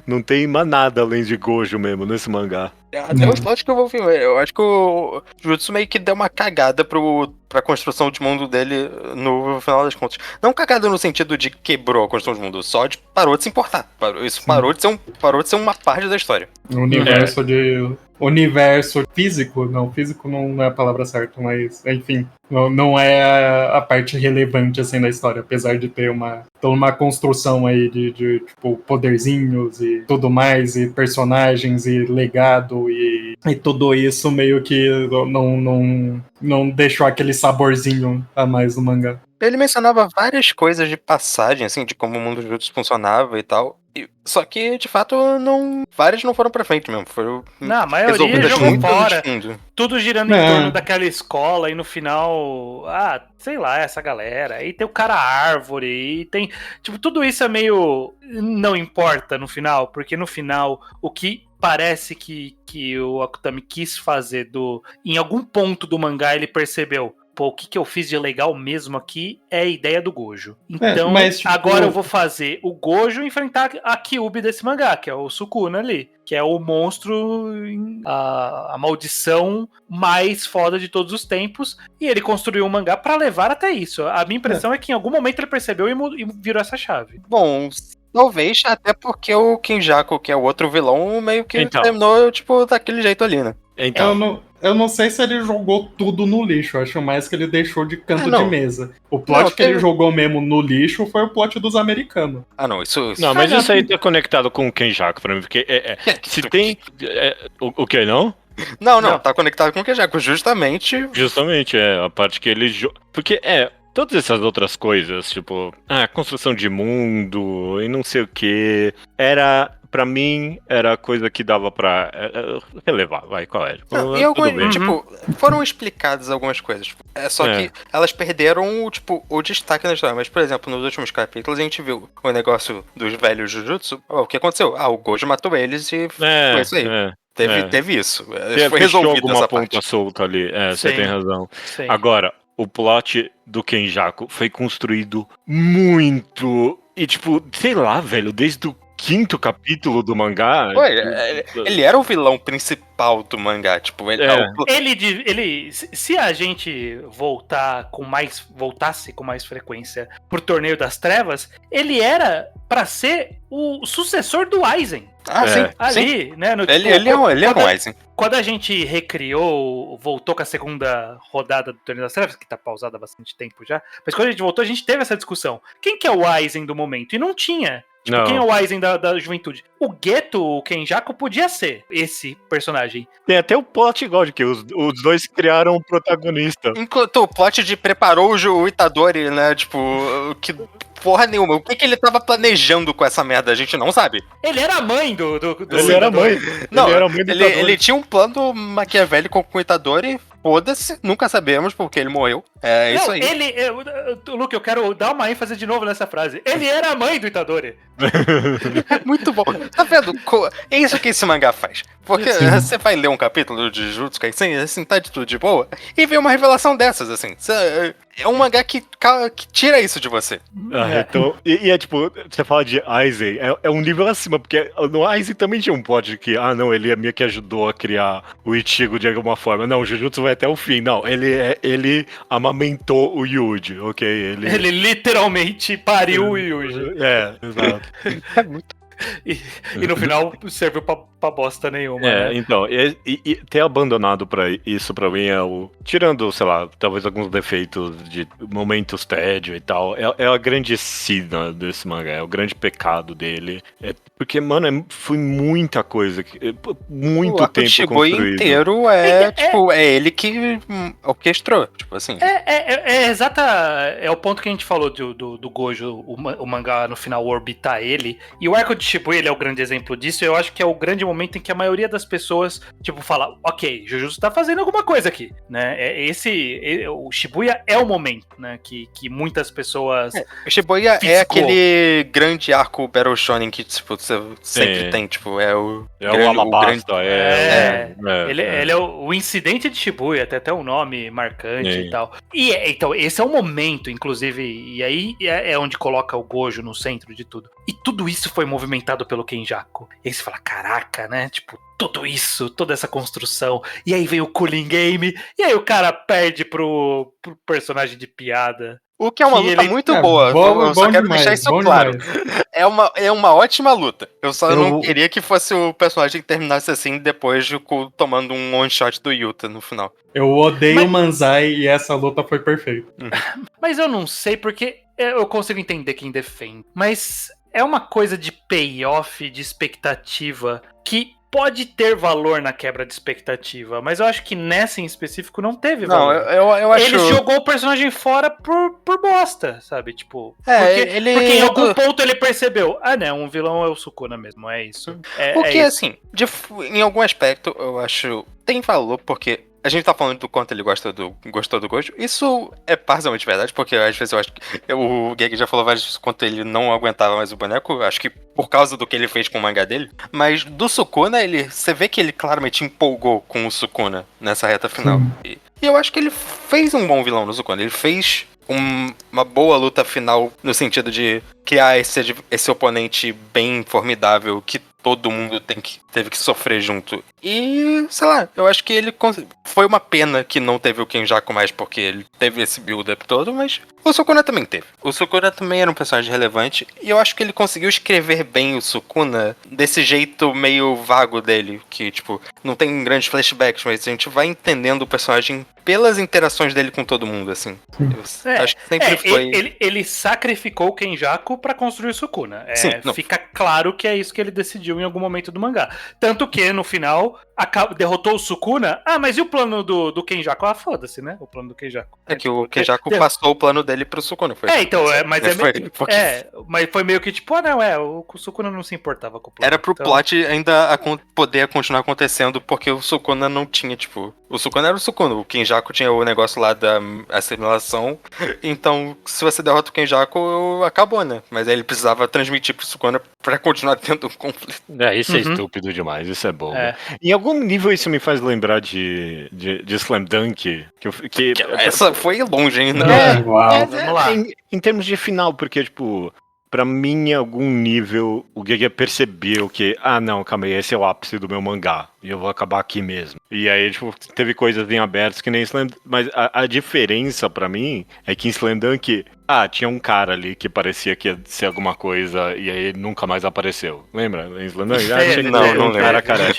Não tem mais nada além de Gojo mesmo nesse mangá. Até os plots que eu vou ver. Eu acho que o Jujutsu meio que deu uma cagada pra construção de mundo dele no final das contas. Não cagada no sentido de quebrou a construção de mundo, só parou de se importar. Parou de ser uma parte da história. Universo físico, não, físico não é a palavra certa, mas enfim, não é a parte relevante assim da história, apesar de ter toda uma construção aí de tipo poderzinhos e tudo mais, e personagens e legado e tudo isso meio que não deixou aquele saborzinho a mais no mangá. Ele mencionava várias coisas de passagem, assim, de como o mundo do Jujutsu funcionava e tal. Só que, de fato, várias não foram pra frente mesmo. Foram Não, a maioria resolvidas jogou muito fora. no fundo. Tudo girando em torno daquela escola e no final, sei lá, essa galera. Aí tem o cara árvore e tem... Tipo, tudo isso é meio... Não importa no final, porque no final o que parece que o Akutami quis fazer em algum ponto do mangá ele percebeu, pô, o que eu fiz de legal mesmo aqui é a ideia do Gojo. Então, mas, tipo, agora eu vou fazer o Gojo enfrentar a Kyuubi desse mangá, que é o Sukuna ali, que é o monstro, a maldição mais foda de todos os tempos, e ele construiu um mangá pra levar até isso. A minha impressão é que em algum momento ele percebeu e virou essa chave. Bom, talvez até porque o Kinjaku, que é o outro vilão, meio que Então. terminou, tipo, daquele jeito ali, né? Então, Eu não sei se ele jogou tudo no lixo, eu acho mais que ele deixou de canto não. de mesa. O plot Não, que ele jogou mesmo no lixo foi o plot dos americanos. Não, isso... não, mas isso aí tá conectado com o Kenjaku pra mim, porque se tem... o que, não? Não, tá conectado com o Kinjaku, justamente... Justamente, a parte que ele... Porque, todas essas outras coisas, tipo, construção de mundo e não sei o que, pra mim, era a coisa que dava pra relevar, qual é? Tipo, Não, e tudo bem. tipo, foram explicadas algumas coisas. Só que elas perderam, tipo, o destaque na história. Mas, por exemplo, nos últimos capítulos a gente viu o negócio dos velhos Jujutsu. O que aconteceu? O Gojo matou eles e foi isso aí. Teve isso. Foi resolvido alguma essa ponta parte. solta ali. Você tem razão. Sim. Agora, o plot do Kenjaku foi construído muito. E, tipo, sei lá, velho, desde o 5º capítulo do mangá. Ele era o vilão principal do mangá. Tipo, se a gente voltasse com mais frequência pro Torneio das Trevas, ele era pra ser o sucessor do Aizen. Sim. Ali, sim. né? Ele é um Aizen. Quando a gente voltou com a segunda rodada do Torneio das Trevas, que tá pausada há bastante tempo já, mas quando a gente voltou, a gente teve essa discussão. Quem que é o Aizen do momento? E não tinha. Tipo, quem é o Aizen da juventude? O Geto, o Kenjaku, podia ser esse personagem. Tem até o plot igual de que os dois criaram o protagonista. Enquanto o plot preparou o Itadori, né? Tipo, que porra nenhuma. O que ele tava planejando com essa merda? A gente não sabe. Ele era a mãe do Ele era mãe. Não, ele era mãe do Itadori. ele tinha um plano maquiavélico com o Itadori. Foda-se, nunca sabemos porque ele morreu. Isso aí. Luke, eu quero dar uma ênfase de novo nessa frase. Ele era a mãe do Itadori. Muito bom. Tá vendo? É isso que esse mangá faz. Porque você vai ler um capítulo de Jujutsu Kaisen, assim, tá de tudo de boa, e vê uma revelação dessas, assim. É um mangá que tira isso de você. Então, e é tipo, você fala de Aizen, é um nível acima, porque no Aizen também tinha um plot de que, não, ele é meio que ajudou a criar o Ichigo de alguma forma. Não, o Jujutsu vai até o fim. Não, ele amamentou o Yuji, ok? Ele literalmente pariu o Yuji. Exato. É muito. E no final serviu pra bosta nenhuma. Né? Então, e ter abandonado isso pra mim tirando, sei lá, talvez alguns defeitos de momentos tédio e tal, é a grande sina desse mangá, é o grande pecado dele. Porque, mano, foi muita coisa, muito tempo Shibuya construído. Inteiro é ele que orquestrou, tipo assim. É o ponto que a gente falou do Gojo, o mangá no final orbitar ele, e o arco de Shibuya, ele é o grande exemplo disso. Eu acho que é o grande momento em que a maioria das pessoas, tipo, fala, ok, Jujutsu tá fazendo alguma coisa aqui, né? O Shibuya é o momento, né? Que muitas pessoas... O Shibuya é aquele grande arco Battle Shonen que, tipo, você sempre tem, tipo, o Alabasta, Ele é o incidente de Shibuya, tem até um nome marcante e tal. Então, esse é o momento, inclusive, e aí é onde coloca o Gojo no centro de tudo. E tudo isso foi movimentado pelo Kenjaku. E aí você fala, caraca, né? Tipo, tudo isso, toda essa construção. E aí vem o Cooling Game. E aí o cara perde pro personagem de piada. O que é uma luta muito boa. Eu só quero deixar isso claro. É uma ótima luta. Eu só não queria que fosse o personagem que terminasse assim depois tomando um one shot do Yuta no final. Eu odeio o Manzai e essa luta foi perfeita. Mas eu não sei porque eu consigo entender quem defende. Mas é uma coisa de payoff, de expectativa, que pode ter valor na quebra de expectativa, mas eu acho que nessa em específico não teve Não, valor. eu acho... Ele jogou o personagem fora por bosta, sabe? Tipo, porque em é algum ponto ele percebeu, não, um vilão é o Sukuna mesmo, é isso. Porque, é isso. assim, em algum aspecto, eu acho tem valor, porque a gente tá falando do quanto ele gostou do Gojo. Isso é parcialmente verdade, porque às vezes eu acho que o Geg já falou várias vezes quanto ele não aguentava mais o boneco, acho que por causa do que ele fez com o mangá dele. Mas do Sukuna, você vê que ele claramente empolgou com o Sukuna nessa reta final. E eu acho que ele fez um bom vilão no Sukuna. Ele fez uma boa luta final no sentido de criar esse oponente bem formidável que todo mundo teve que sofrer junto. E, sei lá, eu acho que ele foi uma pena que não teve o Kenjaku mais, porque ele teve esse build-up todo, mas o Sukuna também teve. O Sukuna também era um personagem relevante, e eu acho que ele conseguiu escrever bem o Sukuna desse jeito meio vago dele, que, tipo, não tem grandes flashbacks, mas a gente vai entendendo o personagem pelas interações dele com todo mundo, assim. Eu acho que sempre foi... Ele sacrificou o Kenjaku pra construir o Sukuna. Sim, fica claro que é isso que ele decidiu em algum momento do mangá. Tanto que, no final, derrotou o Sukuna. Mas e o plano do Kenjaku? Foda-se, né? O plano do Kenjaku. É que o Kenjaku passou o plano dele pro Sukuna. Mas foi meio que tipo, o Sukuna não se importava com o plano. Era pro plot ainda poder continuar acontecendo, porque o Sukuna não tinha, tipo... O Sukuna era o Sukuna, o Kenjaku tinha o negócio lá da assimilação, então se você derrota o Kenjaku, acabou, né? Mas aí ele precisava transmitir pro Sukuna pra continuar tendo um conflito. Isso é estúpido demais, isso é bom. Em algum nível isso me faz lembrar de Slam Dunk, que essa foi longe ainda. Vamos lá. Em termos de final, porque, tipo... Pra mim, em algum nível, o Gege percebeu que, não, calma aí, esse é o ápice do meu mangá, e eu vou acabar aqui mesmo. E aí, tipo, teve coisas em abertos que nem Slam Dunk, mas a diferença pra mim é que em Slam Dunk, tinha um cara ali que parecia que ia ser alguma coisa, e aí ele nunca mais apareceu. Lembra? Em Slam Dunk? Não lembro. Cara careca.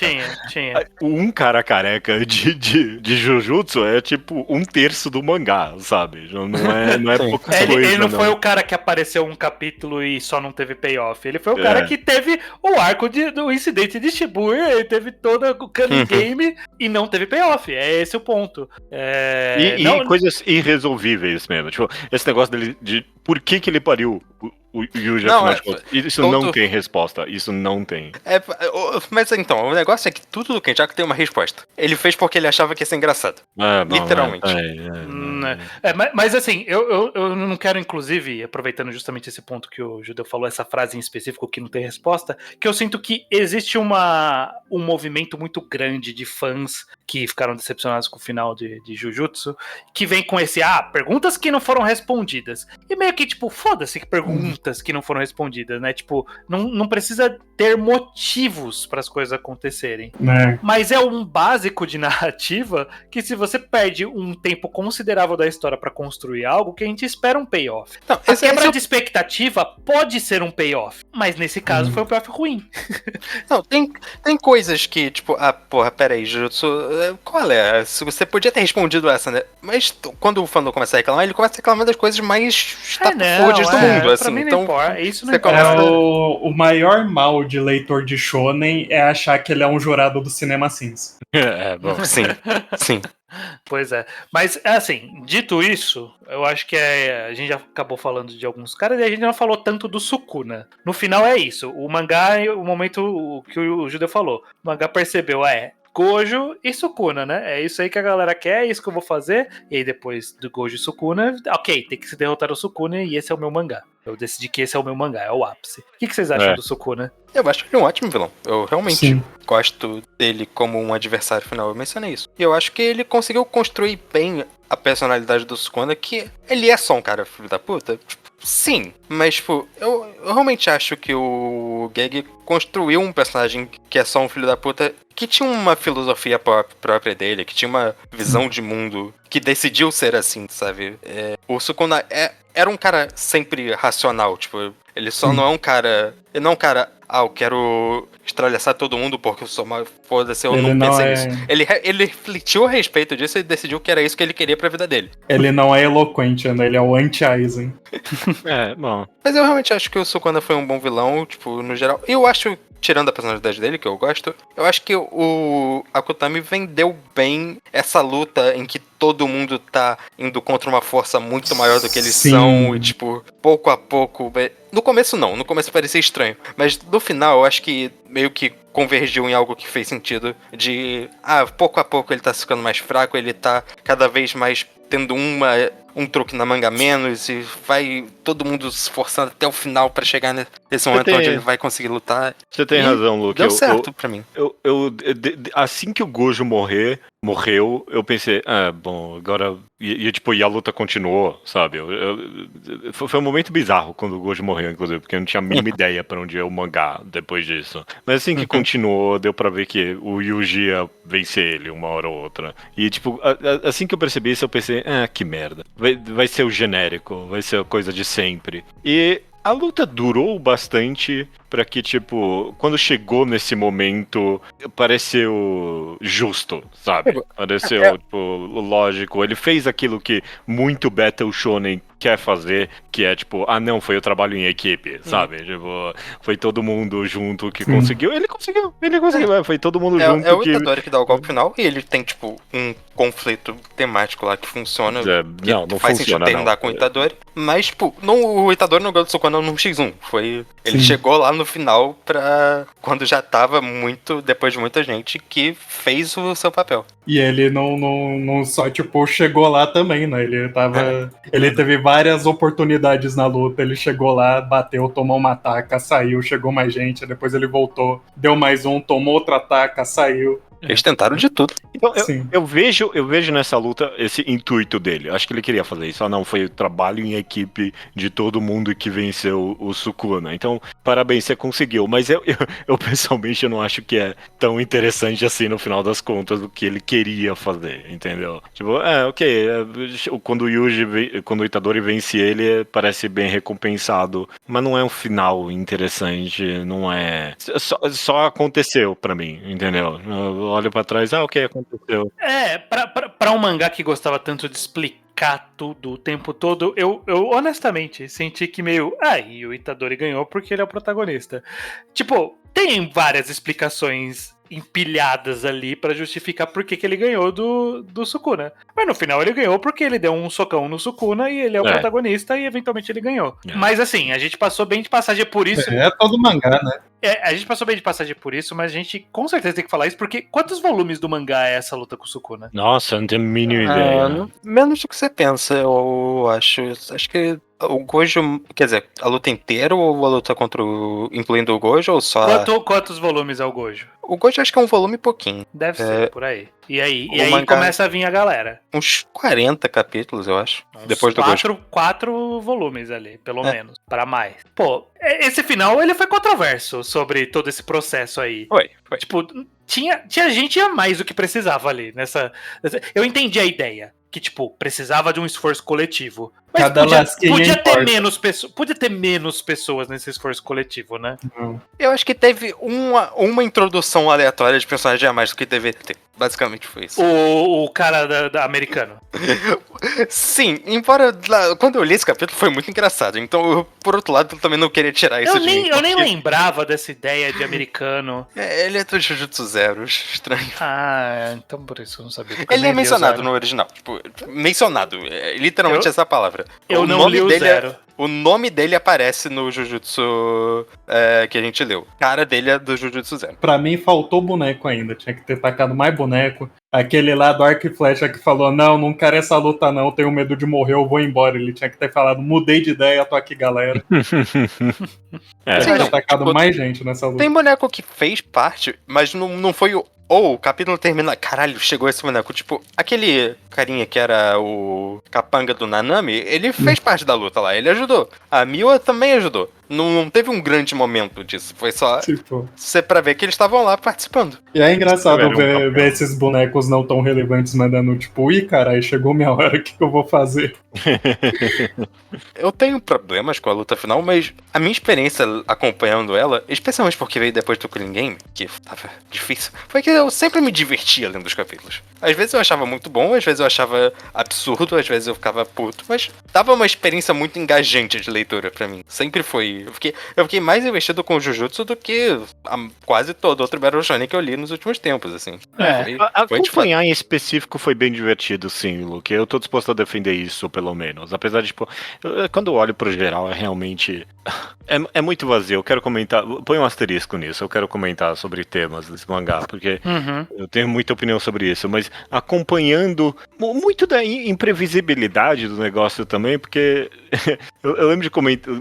Tinha. Um cara careca de Jujutsu é tipo 1/3 do mangá, sabe? Não é pouca coisa. Ele não foi o cara que apareceu um capítulo e só não teve payoff. Ele foi o cara que teve o arco do incidente de Shibuya, ele teve toda o Kami Game e não teve payoff. É esse o ponto. Coisas irresolvíveis mesmo. Tipo, esse negócio dele de por que ele pariu o Yuji, afinal de contas. Isso não tem resposta. Isso não tem. Mas então, o negócio é que tudo do Kenjaku tem uma resposta. Ele fez porque ele achava que ia ser engraçado. Literalmente. Mas assim, eu não quero, inclusive, aproveitando justamente esse ponto que o Judeu falou, essa frase em específico que não tem resposta, que eu sinto que existe um movimento muito grande de fãs que ficaram decepcionados com o final de Jujutsu, que vem com esse, perguntas que não foram respondidas. E meio que, tipo, foda-se que perguntas que não foram respondidas, né? Tipo, não precisa ter motivos para as coisas acontecerem. Mas é um básico de narrativa que se você perde um tempo considerável da história para construir algo, que a gente espera um payoff. Não, a quebra de expectativa pode ser um payoff, mas nesse caso foi um payoff ruim. Não, tem coisas que, tipo, peraí, Jujutsu, qual é? Se você podia ter respondido essa, né? Mas quando o fandom começa a reclamar, ele começa a reclamar das coisas mais estapafúrdias do mundo, assim. Mim então, não importa. Isso não importa. O maior mal de leitor de shonen é achar que ele é um jurado do Cinema Sins. Bom, sim. Pois é. Mas, assim, dito isso, eu acho que a gente já acabou falando de alguns caras e a gente não falou tanto do Sukuna. No final é isso. O mangá, o momento que o Judeu falou, o mangá percebeu, Gojo e Sukuna, né? É isso aí que a galera quer, é isso que eu vou fazer. E aí depois do Gojo e Sukuna, ok, tem que se derrotar o Sukuna e esse é o meu mangá. Eu decidi que esse é o meu mangá, é o ápice. O que vocês acham do Sukuna? Eu acho ele um ótimo vilão. Eu realmente gosto dele como um adversário final. Eu mencionei isso. E eu acho que ele conseguiu construir bem a personalidade do Sukuna, que ele é só um cara filho da puta. Tipo, sim, mas tipo, eu realmente acho que o Gege construiu um personagem que é só um filho da puta, que tinha uma filosofia própria dele, que tinha uma visão de mundo, que decidiu ser assim, sabe? O Sukuna era um cara sempre racional, tipo, ele só não é um cara... Ele não é um cara, eu quero estralhaçar todo mundo porque eu sou uma... Foda-se, eu não pensei nisso. Ele refletiu a respeito disso e decidiu que era isso que ele queria pra vida dele. Ele não é eloquente, né? Ele é o anti-Aizen. Bom. Mas eu realmente acho que o Sukuna foi um bom vilão, tipo, no geral. Eu acho tirando a personalidade dele, que eu gosto, eu acho que o Akutami vendeu bem essa luta em que todo mundo tá indo contra uma força muito maior do que eles Sim. são, e tipo, pouco a pouco... No começo não, no começo parecia estranho, mas no final eu acho que meio que convergiu em algo que fez sentido, de, pouco a pouco ele tá ficando mais fraco, ele tá cada vez mais tendo um truque na manga a menos, e vai todo mundo se esforçando até o final pra chegar nesse momento onde ele vai conseguir lutar. Você tem razão, Luke. Deu certo pra mim. Assim que o Gojo morreu, eu pensei, bom, agora... E a luta continuou, sabe? Foi um momento bizarro quando o Gojo morreu, inclusive, porque eu não tinha a mínima ideia pra onde ia o mangá depois disso. Mas assim que continuou, deu pra ver que o Yuji ia vencer ele uma hora ou outra. E, tipo, assim que eu percebi isso, eu pensei, que merda. Vai ser o genérico, vai ser a coisa de sempre. E a luta durou bastante pra que, tipo, quando chegou nesse momento, pareceu justo, sabe? Pareceu, tipo, lógico. Ele fez aquilo que muito Battle Shonen quer fazer, que é, tipo, não, foi o trabalho em equipe, sabe? Tipo, foi todo mundo junto que conseguiu. Ele conseguiu, foi todo mundo junto É o que... Itadori que dá o golpe final, e ele tem, tipo, um conflito temático lá que funciona. Não faz funciona, sentido terminar com o Itadori. Mas, tipo, o Itadori não ganhou do Sukuna no X1. Ele chegou lá no final pra... quando já tava depois de muita gente que fez o seu papel. E ele não só, tipo, chegou lá também, né? Ele teve várias oportunidades na luta. Ele chegou lá, bateu, tomou uma ataca, saiu, chegou mais gente, depois ele voltou, deu mais um, tomou outra ataca, saiu. Eles tentaram de tudo. Então, eu vejo nessa luta esse intuito dele. Acho que ele queria fazer isso. Não, foi o trabalho em equipe de todo mundo que venceu o Sukuna. Então, parabéns, você conseguiu. Mas eu pessoalmente eu não acho que é tão interessante assim no final das contas do que ele queria fazer, entendeu? Tipo, ok. Quando o Itadori vence ele, parece bem recompensado. Mas não é um final interessante. Não é. Só aconteceu pra mim, entendeu? Olho pra trás, o que aconteceu? Pra um mangá que gostava tanto de explicar tudo o tempo todo, eu honestamente senti que meio, e o Itadori ganhou porque ele é o protagonista. Tipo, tem várias explicações empilhadas ali pra justificar por que ele ganhou do Sukuna. Mas no final ele ganhou porque ele deu um socão no Sukuna e ele é o protagonista e eventualmente ele ganhou. Mas assim, a gente passou bem de passagem por isso. É todo mangá, né? A gente passou bem de passagem por isso, mas a gente com certeza tem que falar isso, porque quantos volumes do mangá é essa luta com o Sukuna? Nossa, eu não tenho a mínima ideia. Menos do que você pensa, eu acho. Acho que o Gojo, quer dizer, a luta inteira ou a luta incluindo o Gojo ou só... Quantos volumes é o Gojo? O Gojo acho que é um volume pouquinho. Deve ser, por aí. E aí mangá... começa a vir a galera. Uns 40 capítulos, eu acho. Depois do Gojo. 4 volumes ali, pelo menos. Pra mais. Pô, esse final ele foi controverso sobre todo esse processo aí. Foi. Tipo, tinha gente a mais do que precisava ali Eu entendi a ideia. Que, tipo, precisava de um esforço coletivo. Mas podia ter menos pessoas nesse esforço coletivo, né? Eu acho que teve uma introdução aleatória de personagem a mais do que deveria ter. Basicamente foi isso. O cara da americano. Sim, embora quando eu li esse capítulo foi muito engraçado. Então, por outro lado, eu também não queria tirar isso de mim. Eu nem lembrava dessa ideia de americano. Ele é do Jujutsu Zero, estranho. Então por isso eu não sabia. Ele é mencionado no original. Tipo, mencionado. É literalmente essa palavra. Eu não li o Zero. O nome dele aparece no Jujutsu que a gente leu. A cara dele é do Jujutsu Zero. Pra mim faltou boneco ainda. Tinha que ter tacado mais boneco. Aquele lá do Arco e Flecha que falou, não quero essa luta não, tenho medo de morrer, eu vou embora. Ele tinha que ter falado, mudei de ideia, tô aqui, galera. Tinha que ter tacado mais gente nessa luta. Tem boneco que fez parte, mas não foi o capítulo termina... Caralho, chegou esse boneco. Tipo, aquele carinha que era o capanga do Nanami, ele fez parte da luta lá, ele ajudou. A Miwa também ajudou. Não teve um grande momento disso. Foi só pra ver que eles estavam lá participando. E é engraçado ver esses bonecos não tão relevantes mandando tipo, caralho, chegou minha hora, o que eu vou fazer? Eu tenho problemas com a luta final, mas a minha experiência acompanhando ela, especialmente porque veio depois do Clean Game, que tava difícil, foi que eu sempre me divertia lendo os capítulos. Às vezes eu achava muito bom, às vezes eu achava absurdo, às vezes eu ficava puto, mas dava uma experiência muito engajante de leitura pra mim. Sempre foi. Eu fiquei mais investido com o Jujutsu do que quase todo outro Battle Shonen que eu li nos últimos tempos, assim. Foi de fato. Acompanhar em específico foi bem divertido, sim, Luke. Eu tô disposto a defender isso, pelo menos. Apesar de, tipo, quando eu olho pro geral, é realmente. É muito vazio. Eu quero comentar. Põe um asterisco nisso. Eu quero comentar sobre temas desse mangá, porque eu tenho muita opinião sobre isso. Mas acompanhando muito da imprevisibilidade do negócio também, porque eu lembro de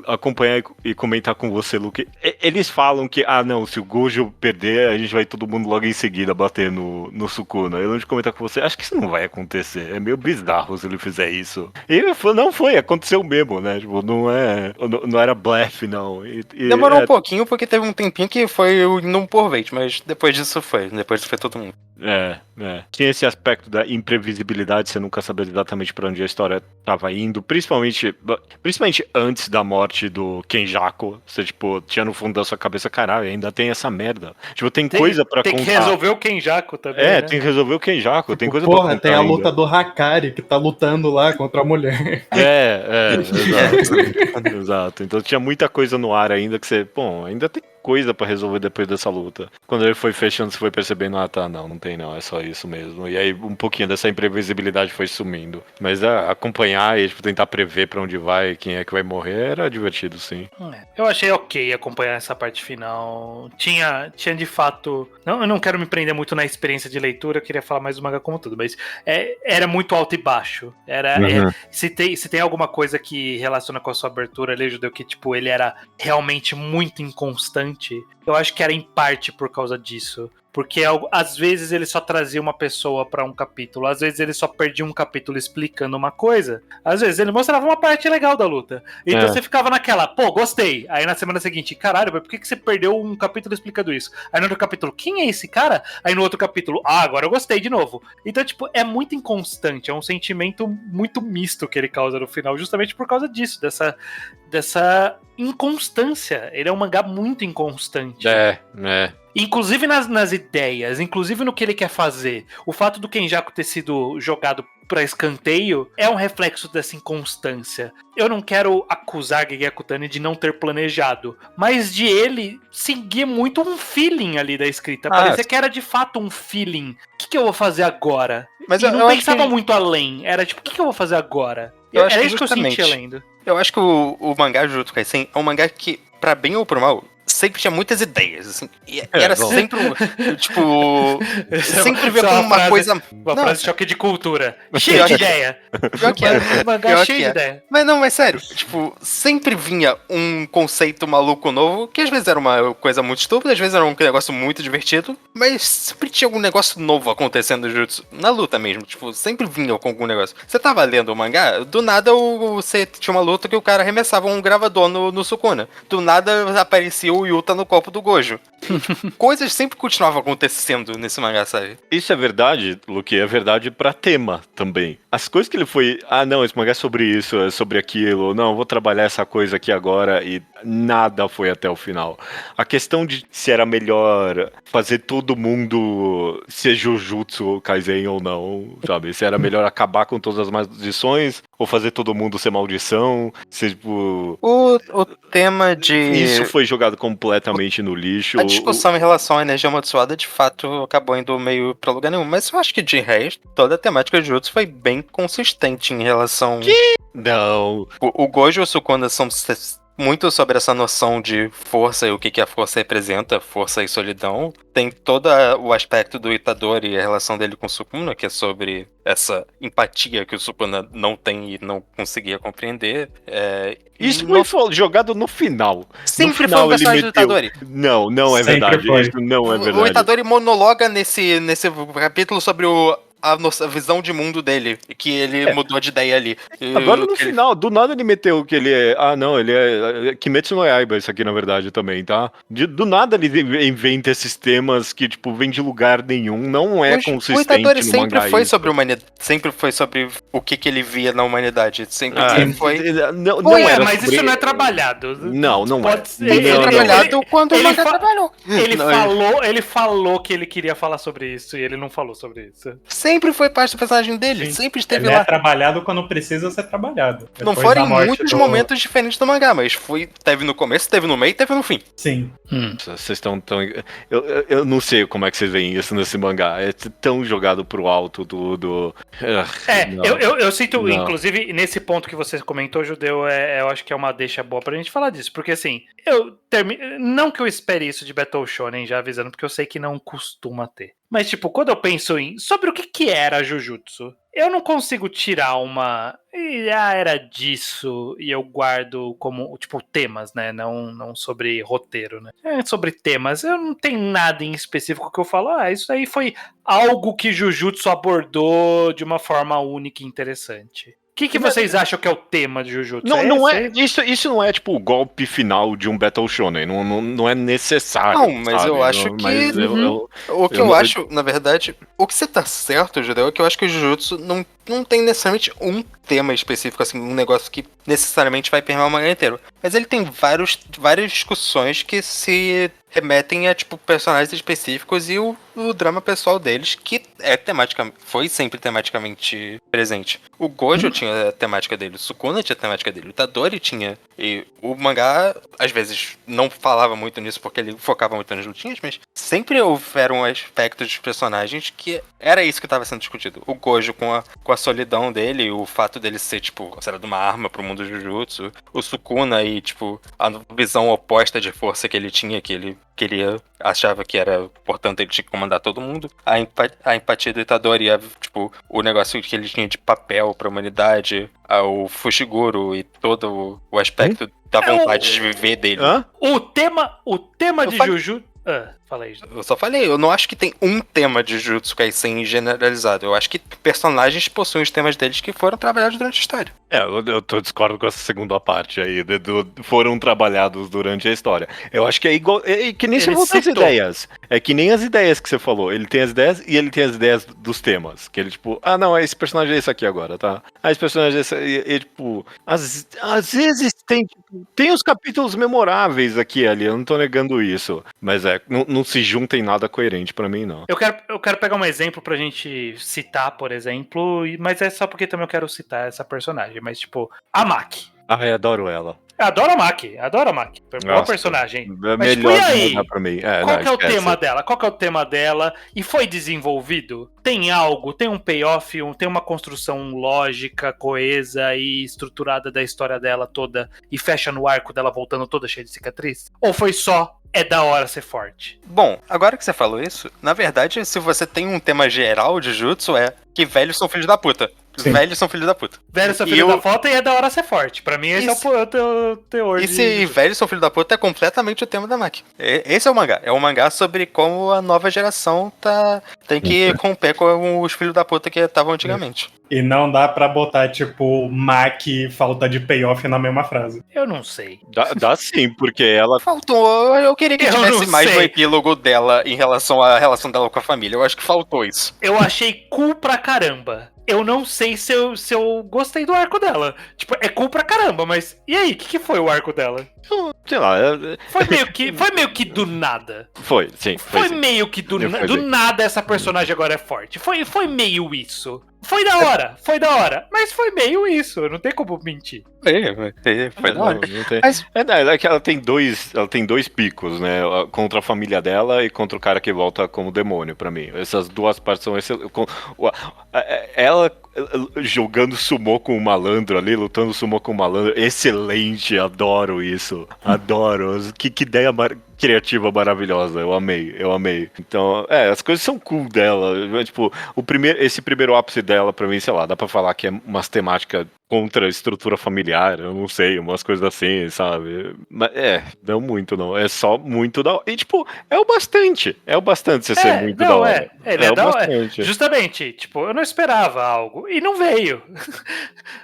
acompanhar e comentar com você, Luke. Eles falam que, não, se o Gojo perder, a gente vai todo mundo logo em seguida bater no Sukuna. Eu lembro de comentar com você, acho que isso não vai acontecer. É meio bizarro se ele fizer isso. E ele falou, não foi, aconteceu mesmo, né? Tipo, não era blefe, não. Demorou um pouquinho, porque teve um tempinho que foi num por vez, mas depois disso foi todo mundo. Tinha esse aspecto da imprevisibilidade, você nunca sabia exatamente pra onde a história tava indo, principalmente antes da morte do Kenjaku. Você, tipo, tinha no fundo da sua cabeça, caralho, ainda tem essa merda. Tipo, tem coisa pra contar. Tem que resolver o Kenjaku também, né? Tem que resolver o Kenjaku, tem coisa Porra, pra contar tem a ainda. luta do Hakari, que tá lutando lá contra a mulher. Exato. Então tinha muita coisa no ar ainda que você, ainda tem coisa pra resolver depois dessa luta. Quando ele foi fechando, você foi percebendo, não tem não, é só isso mesmo. E aí um pouquinho dessa imprevisibilidade foi sumindo. Mas acompanhar e tentar prever pra onde vai, quem é que vai morrer, era divertido, sim. Eu achei ok acompanhar essa parte final. Tinha de fato... eu não quero me prender muito na experiência de leitura, eu queria falar mais do mangá como tudo, mas era muito alto e baixo. Se tem alguma coisa que relaciona com a sua abertura ali, Judeu, que tipo, ele era realmente muito inconstante, eu acho que era em parte por causa disso. Porque às vezes ele só trazia uma pessoa pra um capítulo, às vezes ele só perdia um capítulo explicando uma coisa, às vezes ele mostrava uma parte legal da luta. Então você ficava naquela, gostei. Aí na semana seguinte, caralho, mas por que você perdeu um capítulo explicando isso? Aí no outro capítulo, quem é esse cara? Aí no outro capítulo, agora eu gostei de novo. Então, tipo, é muito inconstante, é um sentimento muito misto que ele causa no final, justamente por causa disso, dessa inconstância. Ele é um mangá muito inconstante. Inclusive nas ideias, inclusive no que ele quer fazer. O fato do Kenjaku ter sido jogado pra escanteio é um reflexo dessa inconstância. Eu não quero acusar Gege Akutami de não ter planejado, mas de ele seguir muito um feeling ali da escrita. Parecia que era de fato um feeling. O que eu vou fazer agora? Mas eu não pensava muito além. Era tipo, o que eu vou fazer agora? Era isso que eu sentia lendo. Eu acho que o mangá Jujutsu Kaisen é um mangá que, pra bem ou pro mal, sempre tinha muitas ideias, assim. E era sempre, tipo... sempre via como uma coisa... Uma frase de choque de cultura. Cheio de ideia. Pior que era. Mangá cheio de ideia. Mas sério, tipo, sempre vinha um conceito maluco novo, que às vezes era uma coisa muito estúpida, às vezes era um negócio muito divertido, mas sempre tinha algum negócio novo acontecendo no Jujutsu, na luta mesmo, tipo, sempre vinha com algum negócio. Você tava lendo o mangá, do nada você tinha uma luta que o cara arremessava um gravador no Sukuna. Do nada aparecia o Yuta no copo do Gojo. Coisas sempre continuavam acontecendo nesse mangá, sabe? Isso é verdade, Luke, é verdade pra tema também. As coisas que ele foi, não, esse mangá é sobre isso, é sobre aquilo, não, vou trabalhar essa coisa aqui agora, e nada foi até o final. A questão de se era melhor fazer todo mundo ser Jujutsu Kaisen ou não, sabe? Se era melhor acabar com todas as maldições, ou fazer todo mundo ser maldição, se tipo... O tema de... Isso foi jogado completamente no lixo. A discussão em relação à energia amaldiçoada, de fato, acabou indo meio pra lugar nenhum. Mas eu acho que, de resto, toda a temática de Jujutsu foi bem consistente em relação... Não. O Gojo e o Sukuna são muito sobre essa noção de força e o que a força representa, força e solidão. Tem todo o aspecto do Itadori e a relação dele com o Sukuna, que é sobre essa empatia que o Sukuna não tem e não conseguia compreender. Isso foi jogado no final. Sempre foi um personagem do Itadori. Não é verdade. Isso não é verdade. O Itadori monologa nesse capítulo sobre a visão de mundo dele, que ele mudou de ideia ali. Agora no final, do nada ele meteu que ele é... ele é Kimetsu no Yaiba, isso aqui na verdade também, tá? Do nada ele inventa esses temas que, tipo, vem de lugar nenhum, não é consistente no mangá. O Itadori sempre foi sobre humanidade, sempre foi sobre o que ele via na humanidade, sempre foi... Não era mas sobre... isso não é trabalhado. Não pode é. Ele é trabalhado quando o mangá trabalhou. Ele falou que ele queria falar sobre isso e ele não falou sobre isso. sempre foi parte do personagem dele, Sim. sempre esteve Ele lá. é trabalhado quando precisa ser trabalhado. Não Depois foram da em morte muitos do- momentos diferentes do mangá, mas teve no começo, teve no meio e teve no fim. Sim. Vocês estão tão. Eu não sei como é que vocês veem isso nesse mangá. É tão jogado pro alto do. Não. Eu sinto, Não. inclusive, nesse ponto que você comentou, Judeu, eu acho que é uma deixa boa pra gente falar disso. Porque assim, não que eu espere isso de Battle Shonen, já avisando, porque eu sei que não costuma ter. Mas, tipo, quando eu penso sobre o que era Jujutsu, eu não consigo tirar era disso, e eu guardo como, tipo, temas, né? Não sobre roteiro, né? Sobre temas, eu não tenho nada em específico que eu falo, isso aí foi algo que Jujutsu abordou de uma forma única e interessante. O que vocês acham que é o tema de Jujutsu? Não é, isso não é tipo o golpe final de um Battle Shonen. Não é necessário. Não, mas sabe? eu acho Não, que. mas O que eu acho, na verdade, o que você tá certo, Judeu, é que eu acho que o Jujutsu não tem necessariamente um tema específico, assim, um negócio que necessariamente vai permear o mangá inteiro. Mas ele tem várias discussões que se remetem a, tipo, personagens específicos e o drama pessoal deles, que foi sempre tematicamente presente. O Gojo tinha a temática dele, o Sukuna tinha a temática dele, o Itadori tinha. E o mangá, às vezes, não falava muito nisso porque ele focava muito nas lutinhas, mas sempre houveram aspectos dos personagens que era isso que estava sendo discutido. O Gojo com a solidão dele, o fato dele ser, tipo, considerado uma arma pro mundo do Jujutsu. O Sukuna e, tipo, a visão oposta de força que ele tinha, que ele achava que era, portanto, ele tinha que comandar todo mundo. A empatia do Itadori, tipo, o negócio que ele tinha de papel pra humanidade, o Fushiguro e todo o aspecto da vontade de viver dele. Hã? O tema de falei- Jujutsu... fala aí. Eu só falei, eu não acho que tem um tema de Jujutsu Kaisen generalizado. Eu acho que personagens possuem os temas deles que foram trabalhados durante a história. Eu discordo com essa segunda parte aí. Foram trabalhados durante a história. Eu acho que é igual. É que nem Ele você falou das citou. ideias. É que nem as ideias que você falou. Ele tem as ideias e ele tem as ideias dos temas. Que ele, tipo, não, esse personagem é esse aqui agora, tá? Esse personagem é esse. E, tipo, às vezes tem os capítulos memoráveis aqui e ali. Eu não tô negando isso. Mas não se junta em nada coerente pra mim, não. Eu quero pegar um exemplo pra gente citar, por exemplo, mas é só porque também eu quero citar essa personagem. Mas, tipo, a Maki. Eu adoro ela. Eu adoro a Maki. Boa Nossa, personagem. É Mas, tipo, melhor e aí? de mudar pra mim. Qual que é o esquece. tema dela? Qual que é o tema dela? E foi desenvolvido? Tem algo? Tem um payoff? Tem uma construção lógica, coesa e estruturada da história dela toda e fecha no arco dela voltando toda cheia de cicatriz? Ou foi só é da hora ser forte? Bom, agora que você falou isso, na verdade, se você tem um tema geral de Jutsu, é que velhos são filhos da puta. Sim. Velhos são filhos da puta. Velho, seu E filho eu- da foto e é da hora ser forte. Pra mim, esse é o teor E de... se velhos são filhos da puta é completamente o tema da Maki. Esse é o mangá. É um mangá sobre como a nova geração tem que romper com os filhos da puta que estavam antigamente. E não dá pra botar, tipo, Mac e falta de payoff na mesma frase. Eu não sei. Dá sim, porque ela. Faltou. Eu queria que Eu tivesse não mais no sei. epílogo dela em relação à relação dela com a família. Eu acho que faltou isso. Eu achei cool pra caramba. Eu não sei se eu gostei do arco dela. Tipo, é cool pra caramba, mas... E aí, o que foi o arco dela? Sei lá. Foi meio que do nada. Foi, sim. Foi sim. meio que do Foi sim. nada essa personagem agora é forte. Foi meio isso. Foi da hora. Mas foi meio isso, não tem como mentir. Foi da hora. Não tem. Mas- É que ela tem dois picos, né? Contra a família dela e contra o cara que volta como demônio, pra mim. Essas duas partes são ela jogando sumô com o malandro ali, lutando sumô com o malandro, excelente, adoro isso. Adoro. Que ideia criativa maravilhosa, eu amei. Então, as coisas são cool dela. Tipo, esse primeiro ápice dela, pra mim, sei lá, dá pra falar que é umas temáticas contra a estrutura familiar, eu não sei, umas coisas assim, sabe? Mas não muito, não. É só muito da hora. E, tipo, é o bastante você ser muito da hora. Ele é o da hora. bastante. Justamente, tipo, eu não esperava algo. E não veio.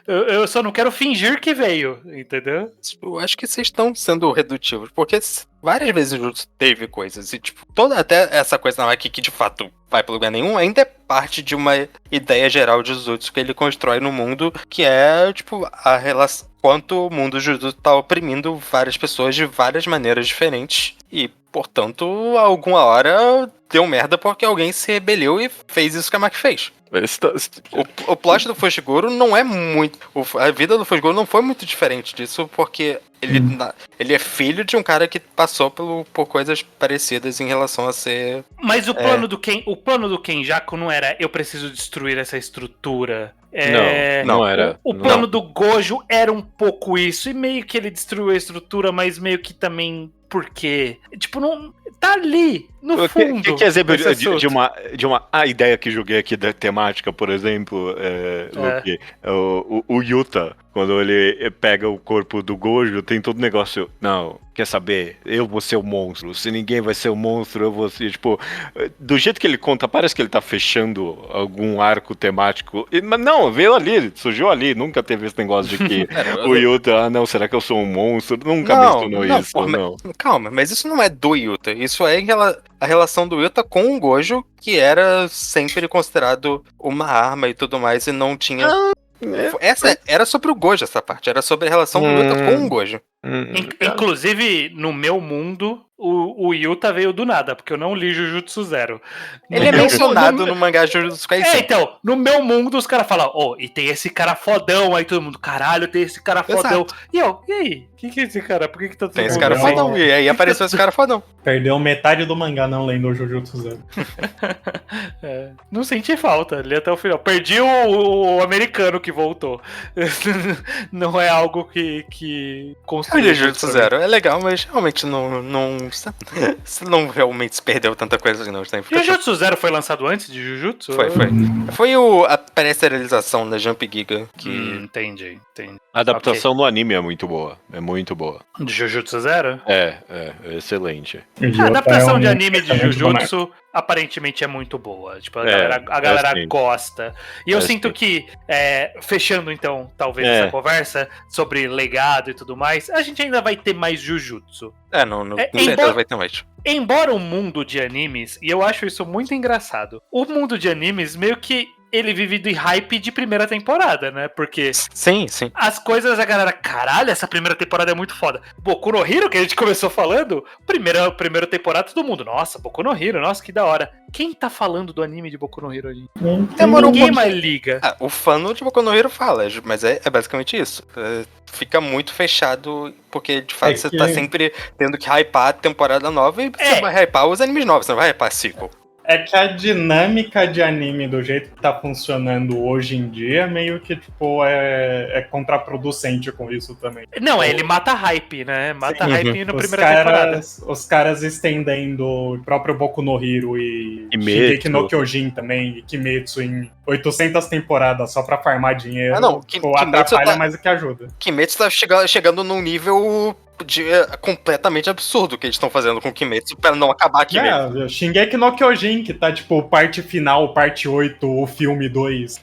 eu só não quero fingir que veio, entendeu? Eu acho que vocês estão sendo redutivos, porque várias vezes o Jutsu teve coisas, e tipo, toda até essa coisa na Maki que de fato vai pra lugar nenhum, ainda é parte de uma ideia geral de Jutsu que ele constrói no mundo, que é, tipo, a relação, quanto o mundo Jutsu tá oprimindo várias pessoas de várias maneiras diferentes, e, portanto, alguma hora deu merda porque alguém se rebeliou e fez isso que a Maki fez. O plot do Fushiguro não é muito. A vida do Fushiguro não foi muito diferente disso, porque ele é filho de um cara que passou por coisas parecidas em relação a ser. Mas o plano do Kenjaku não era eu preciso destruir essa estrutura. Não era. O plano do Gojo era um pouco isso, e meio que ele destruiu a estrutura, mas meio que também porque, tipo, não tá ali, no fundo. Que exemplo de uma ideia que joguei aqui da temática, por exemplo, Luke, o Yuta, quando ele pega o corpo do Gojo, tem todo o negócio, não, quer saber, eu vou ser o monstro, se ninguém vai ser o monstro, eu vou ser, tipo, do jeito que ele conta, parece que ele tá fechando algum arco temático, mas não, veio ali, surgiu ali, nunca teve esse negócio de que o Yuta, não, será que eu sou um monstro? Nunca mencionou isso, não. Calma, mas isso não é do Yuta, isso é a relação do Yuta com o Gojo, que era sempre considerado uma arma e tudo mais, e não tinha... Era sobre o Gojo essa parte, era sobre a relação do Yuta com o Gojo. Inclusive, no meu mundo, o Yuta veio do nada, porque eu não li Jujutsu Zero. Ele é mencionado no mangá Jujutsu Kaisen. Então, no meu mundo os caras falam, e tem esse cara fodão, aí todo mundo, caralho, tem esse cara fodão. Exato. E aí? Quem que é esse cara? Por que tá todo Tem esse mundo cara assim? fodão, e aí apareceu esse cara fodão. Perdeu metade do mangá não lendo o Jujutsu Zero. Não senti falta, li até o final. Perdi o americano que voltou. Não é algo que Eu li Jujutsu Zero, é legal, mas realmente você não realmente se perdeu tanta coisa assim, não. Jujutsu Zero foi lançado antes de Jujutsu? Foi. Foi a pré-serialização da Jump Giga que... Entendi. A adaptação no anime é muito boa. É muito boa. De Jujutsu Zero? É excelente. A adaptação de anime de Jujutsu aparentemente é muito boa. Tipo, a galera gosta. E eu sinto que, fechando então, talvez essa conversa sobre legado e tudo mais, a gente ainda vai ter mais Jujutsu. Com certeza vai ter mais. Embora o mundo de animes, e eu acho isso muito engraçado, o mundo de animes meio que ele vive de hype de primeira temporada, né? Porque sim. As coisas, a galera, caralho, essa primeira temporada é muito foda. Boku no Hero, que a gente começou falando, primeira temporada, todo mundo, nossa, Boku no Hero, nossa, que da hora. Quem tá falando do anime de Boku no Hero hoje? Ninguém mais liga. O fã de Boku no Hero fala, mas é basicamente isso. Fica muito fechado, porque de fato você tá sempre tendo que hypar a temporada nova e você vai hypar os animes novos, você não vai hypar sequel. É que a dinâmica de anime do jeito que tá funcionando hoje em dia, meio que, tipo, é contraproducente com isso também. Não, ele mata hype, né? Mata hype na primeira temporada. Os caras estendendo o próprio Boku no Hero e Shingeki no Kyojin também, e Kimetsu em 800 temporadas só pra farmar dinheiro, atrapalha mais do que ajuda. Kimetsu tá chegando num nível... completamente absurdo que eles estão fazendo com Kimetsu pra não acabar Kimetsu. Shingeki no Kyojin, que tá tipo parte final, parte 8, o filme 2,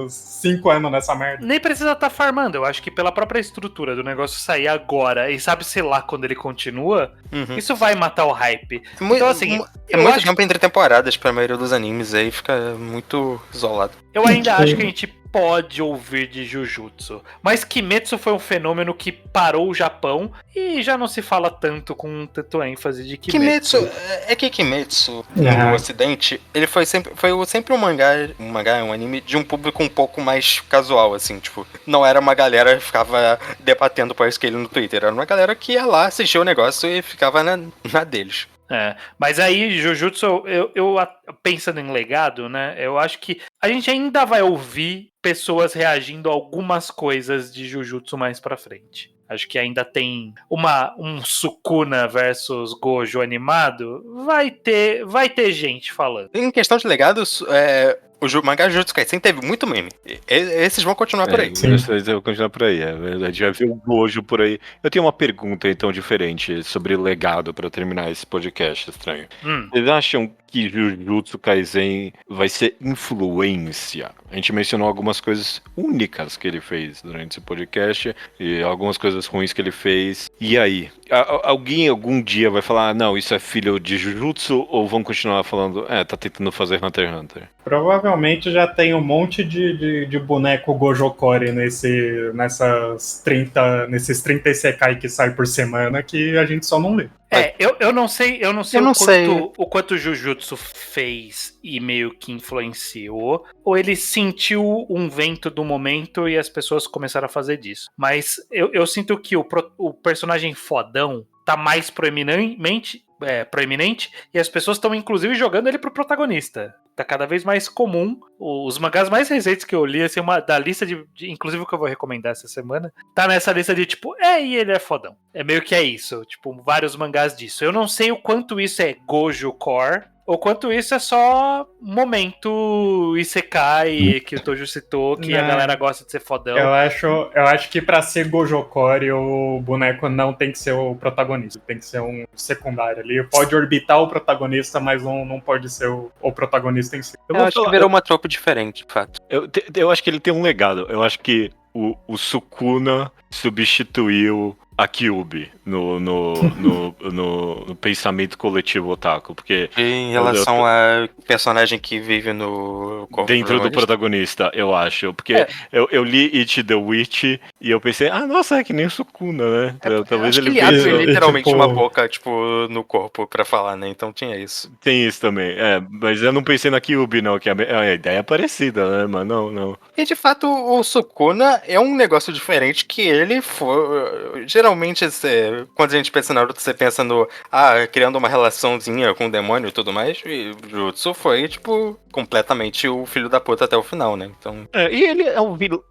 5 anos nessa merda. Nem precisa estar farmando, eu acho que pela própria estrutura do negócio sair agora, e sabe, sei lá, quando ele continua, isso vai matar o hype. Então assim, muito tempo entre temporadas pra maioria dos animes, aí fica muito isolado. Eu ainda acho que a gente pode ouvir de Jujutsu, mas Kimetsu foi um fenômeno que parou o Japão e já não se fala tanto com tanto ênfase de Kimetsu. Kimetsu no ocidente, ele foi sempre um anime de um público um pouco mais casual, assim, tipo, não era uma galera que ficava debatendo por isso no Twitter, era uma galera que ia lá, assistia o negócio e ficava na deles. Mas aí, Jujutsu, eu pensando em legado, né, eu acho que a gente ainda vai ouvir pessoas reagindo a algumas coisas de Jujutsu mais pra frente. Acho que ainda tem um Sukuna versus Gojo animado, vai ter gente falando. Em questão de legados, o mangá Jujutsu Kaisen teve muito meme. Esses vão continuar por aí. Esses vão continuar por aí, é verdade. Já viu o Gojo por aí. Eu tenho uma pergunta, então, diferente sobre legado pra terminar esse podcast estranho. Vocês acham que Jujutsu Kaisen vai ser influência? A gente mencionou algumas coisas únicas que ele fez durante esse podcast e algumas coisas ruins que ele fez. E aí? Alguém algum dia vai falar, não, isso é filho de Jujutsu, ou vão continuar falando, tá tentando fazer Hunter x Hunter? Provavelmente já tem um monte de boneco Gojo-Core nesses 30 Isekai que sai por semana que a gente só não lê. Eu não sei o quanto o Jujutsu fez e meio que influenciou, ou ele sentiu um vento do momento e as pessoas começaram a fazer disso. Mas eu sinto que o personagem fodão tá mais proeminente e as pessoas estão inclusive jogando ele pro protagonista. Tá cada vez mais comum. Os mangás mais recentes que eu li, assim, da lista inclusive o que eu vou recomendar essa semana, tá nessa lista de tipo, e ele é fodão. É meio que é isso, tipo, vários mangás disso. Eu não sei o quanto isso é Gojo Core, ou quanto isso é só momento Isekai que o Tojo citou, que a galera gosta de ser fodão. Eu acho que pra ser Gojo Core, o boneco não tem que ser o protagonista, tem que ser um secundário ali. Pode orbitar o protagonista, mas não pode ser o protagonista em si. Eu acho que virou uma tropa diferente, de fato. Eu acho que ele tem um legado. Eu acho que o Sukuna substituiu a Kyuubi no pensamento coletivo otaku, porque em relação a personagem que vive no corpo dentro do protagonista, eu acho, porque eu li It the Witch e eu pensei, nossa, é que nem o Sukuna, né? Talvez ele abre literalmente uma boca, tipo, no corpo pra falar, né? Então tinha isso. Tem isso também, mas eu não pensei na Kyuubi, não, que a ideia é parecida, né? Mas não. E de fato, o Sukuna é um negócio diferente que ele foi. Geralmente, quando a gente pensa na Naruto, você pensa no. Criando uma relaçãozinha com o demônio e tudo mais. E o Jutsu foi, tipo, completamente o filho da puta até o final, né? Então. E ele é um vilão.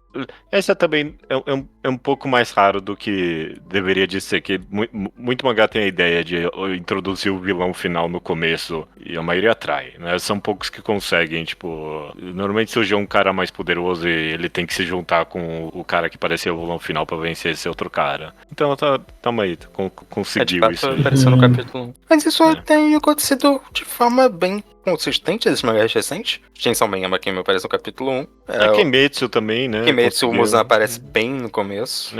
Essa também é um pouco mais raro do que deveria de ser, que muito mangá tem a ideia de introduzir o vilão final no começo e a maioria atrai, né? São poucos que conseguem, tipo, normalmente surge um cara mais poderoso e ele tem que se juntar com o cara que parecia o vilão final pra vencer esse outro cara. Então tamo aí, conseguiu isso. Apareceu no capítulo 1. Mas isso tem acontecido de forma bem consistente nesses mangás recentes. Chainsaw Man me parece no capítulo 1. Kimetsu também, né? Kimetsu, o Muzan aparece bem no começo.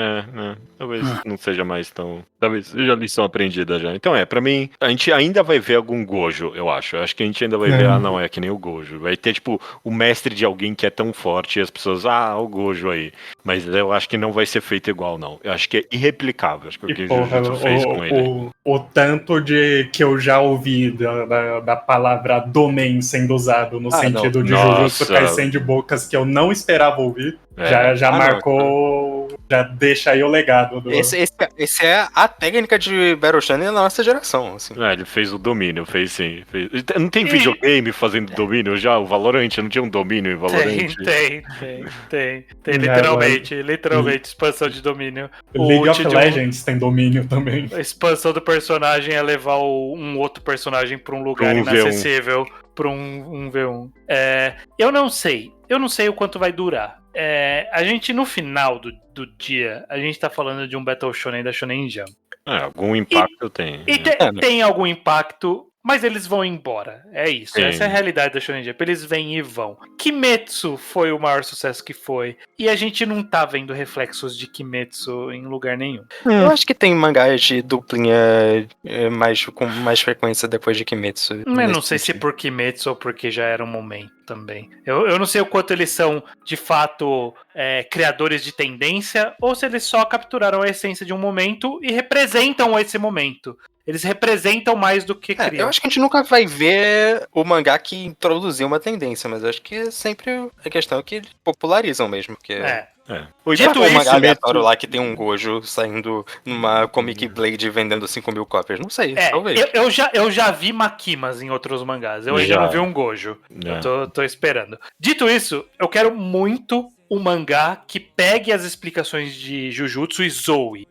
Talvez não seja mais tão... Talvez seja lição aprendida já. Então pra mim, a gente ainda vai ver algum Gojo, eu acho. Eu acho que a gente ainda vai ver, não, é que nem o Gojo. Vai ter, tipo, o mestre de alguém que é tão forte e as pessoas, o Gojo aí. Mas eu acho que não vai ser feito igual, não. Eu acho que é irreplicável. Acho que o que o Jujutsu fez com ele. O tanto de que eu já ouvi da palavra domain sendo usado no sentido de Jujutsu Kaisen de bocas que eu não esperava ouvir, já marcou, já deixa aí o legado. Esse é a técnica de Battle Shonen da nossa geração. Assim. Ele fez o domínio, fez sim. Não tem videogame fazendo domínio já? O Valorant, não tinha um domínio em Valorant? Tem, literalmente, expansão de domínio. League of Legends tem domínio também. A expansão do personagem é levar um outro personagem pra um lugar inacessível, pra um V1. Eu não sei o quanto vai durar. A gente, no final do dia, a gente tá falando de um Battle Shonen da Shonen Jump. Algum impacto tem. Tem algum impacto, mas eles vão embora. É isso. Sim. Essa é a realidade da Shonen Jump. Eles vêm e vão. Kimetsu foi o maior sucesso que foi. E a gente não tá vendo reflexos de Kimetsu em lugar nenhum. Eu acho que tem mangás de duplinha com mais frequência depois de Kimetsu. Eu não sei se por Kimetsu ou porque já era um momento também. Eu não sei o quanto eles são, de fato, criadores de tendência, ou se eles só capturaram a essência de um momento e representam esse momento. Eles representam mais do que criam. Eu acho que a gente nunca vai ver o mangá que introduziu uma tendência, mas eu acho que é sempre a questão que eles popularizam mesmo. Porque Dito um mangá aleatório lá que tem um Gojo saindo numa Comic Blade vendendo 5.000 cópias. Não sei, talvez. Eu já vi Makimas em outros mangás. Eu ainda não vi um Gojo. Eu tô esperando. Dito isso, eu quero muito um mangá que pegue as explicações de Jujutsu e zoe.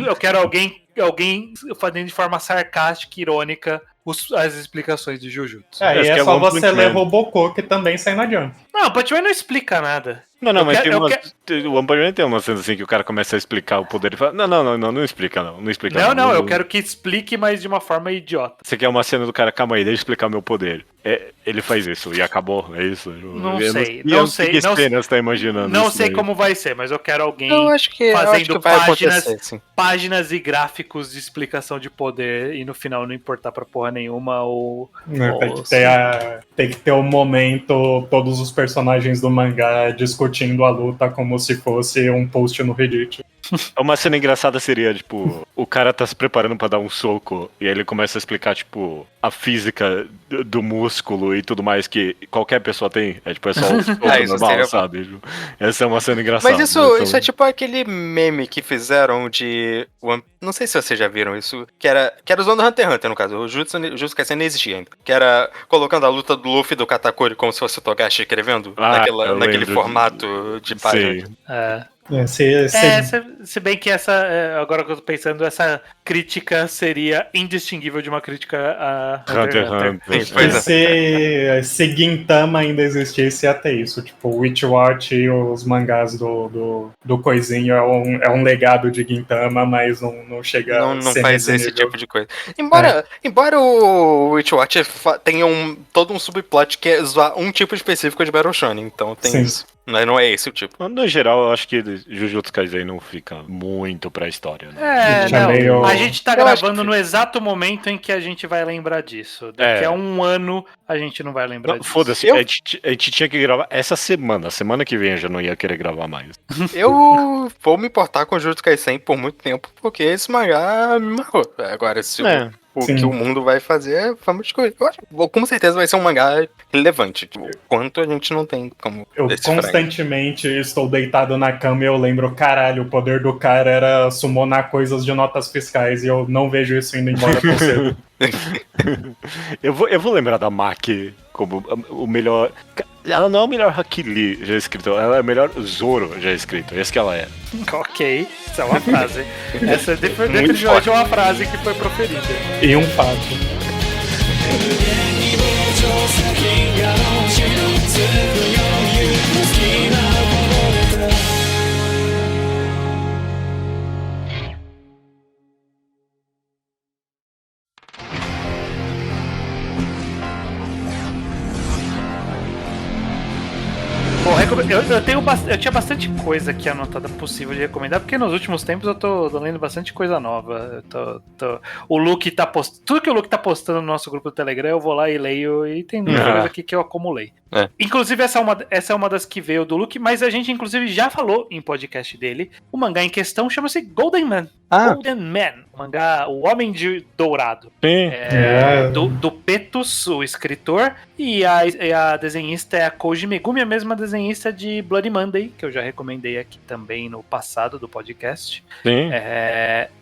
Eu quero alguém fazendo de forma sarcástica e irônica as explicações de Jujutsu. E é só você ler Robocop, que também sai na Jump. Não, o Punch Man não explica nada. Mas o One Punch Man tem uma cena assim que o cara começa a explicar o poder e fala, não explica não. Não explica não, eu quero que explique, mas de uma forma idiota. Você quer uma cena do cara, calma aí, deixa eu explicar meu poder. Ele faz isso e acabou, é isso. Não sei. Que cena você tá imaginando? Não sei como vai ser, mas eu quero alguém fazendo páginas e gráficos de explicação de poder e no final não importar pra porra nenhuma ou... Tem que ter um momento, todos os personagens do mangá discutindo a luta como se fosse um post no Reddit. Uma cena engraçada seria, tipo, o cara tá se preparando pra dar um soco e aí ele começa a explicar, tipo, a física do músculo e tudo mais que qualquer pessoa tem. É tipo, é só um soco Isso normal, seria sabe? Essa é uma cena engraçada. Mas isso é tipo aquele meme que fizeram de. Não sei se vocês já viram isso. Que era usando Hunter x Hunter, no caso. O Jujutsu Kaisen nem existia ainda. Que era colocando a luta do Luffy e do Katakuri como se fosse o Togashi escrevendo naquele formato de página. Sim. Se bem que agora que eu tô pensando, essa crítica seria indistinguível de uma crítica a Hunter x Hunter. Se Gintama ainda existisse, ia ter isso. Tipo, o Witchwatch e os mangás do Coisinho é um legado de Gintama, mas não chega não a ser faz nesse esse nível. tipo de coisa. Embora o Witchwatch tenha todo um subplot que é zoar um tipo específico de Battle Shonen, então tem isso. Mas não é esse o tipo. No geral, eu acho que Jujutsu Kaisen não fica muito pra história, né? A gente tá gravando no exato momento em que a gente vai lembrar disso. Daqui a um ano, a gente não vai lembrar disso. Foda-se, a gente tinha que gravar essa semana. Semana que vem eu já não ia querer gravar mais. Eu vou me importar com o Jujutsu Kaisen por muito tempo, porque esse mangá me marcou. Agora, se o que o mundo vai fazer, vamos descobrir. Eu acho, com certeza vai ser um mangá relevante. Tipo, quanto a gente não tem como. Eu constantemente estou deitado na cama e eu lembro, caralho, o poder do cara era summonar coisas de notas fiscais e eu não vejo isso indo embora tão cedo. Eu vou lembrar da Maki como o melhor. Ela não é o melhor Hakili já escrito, ela é o melhor Zoro já escrito. Esse que ela é. Ok, isso é uma frase. Essa é definitivamente uma frase que foi proferida. E um fato. Eu tinha bastante coisa aqui anotada possível de recomendar, porque nos últimos tempos eu tô lendo bastante coisa nova. O Luke tá postando. Tudo que o Luke tá postando no nosso grupo do Telegram, eu vou lá e leio, e tem muita coisa aqui que eu acumulei. Inclusive, essa é uma das que veio do Luke, mas a gente, inclusive, já falou em podcast dele. O mangá em questão chama-se Golden Man. Golden Man, o mangá, o Homem de Dourado. Do Petus, o escritor, e a desenhista é a Koji Megumi, a mesma desenhista de Bloody Monday, que eu já recomendei aqui também no passado do podcast.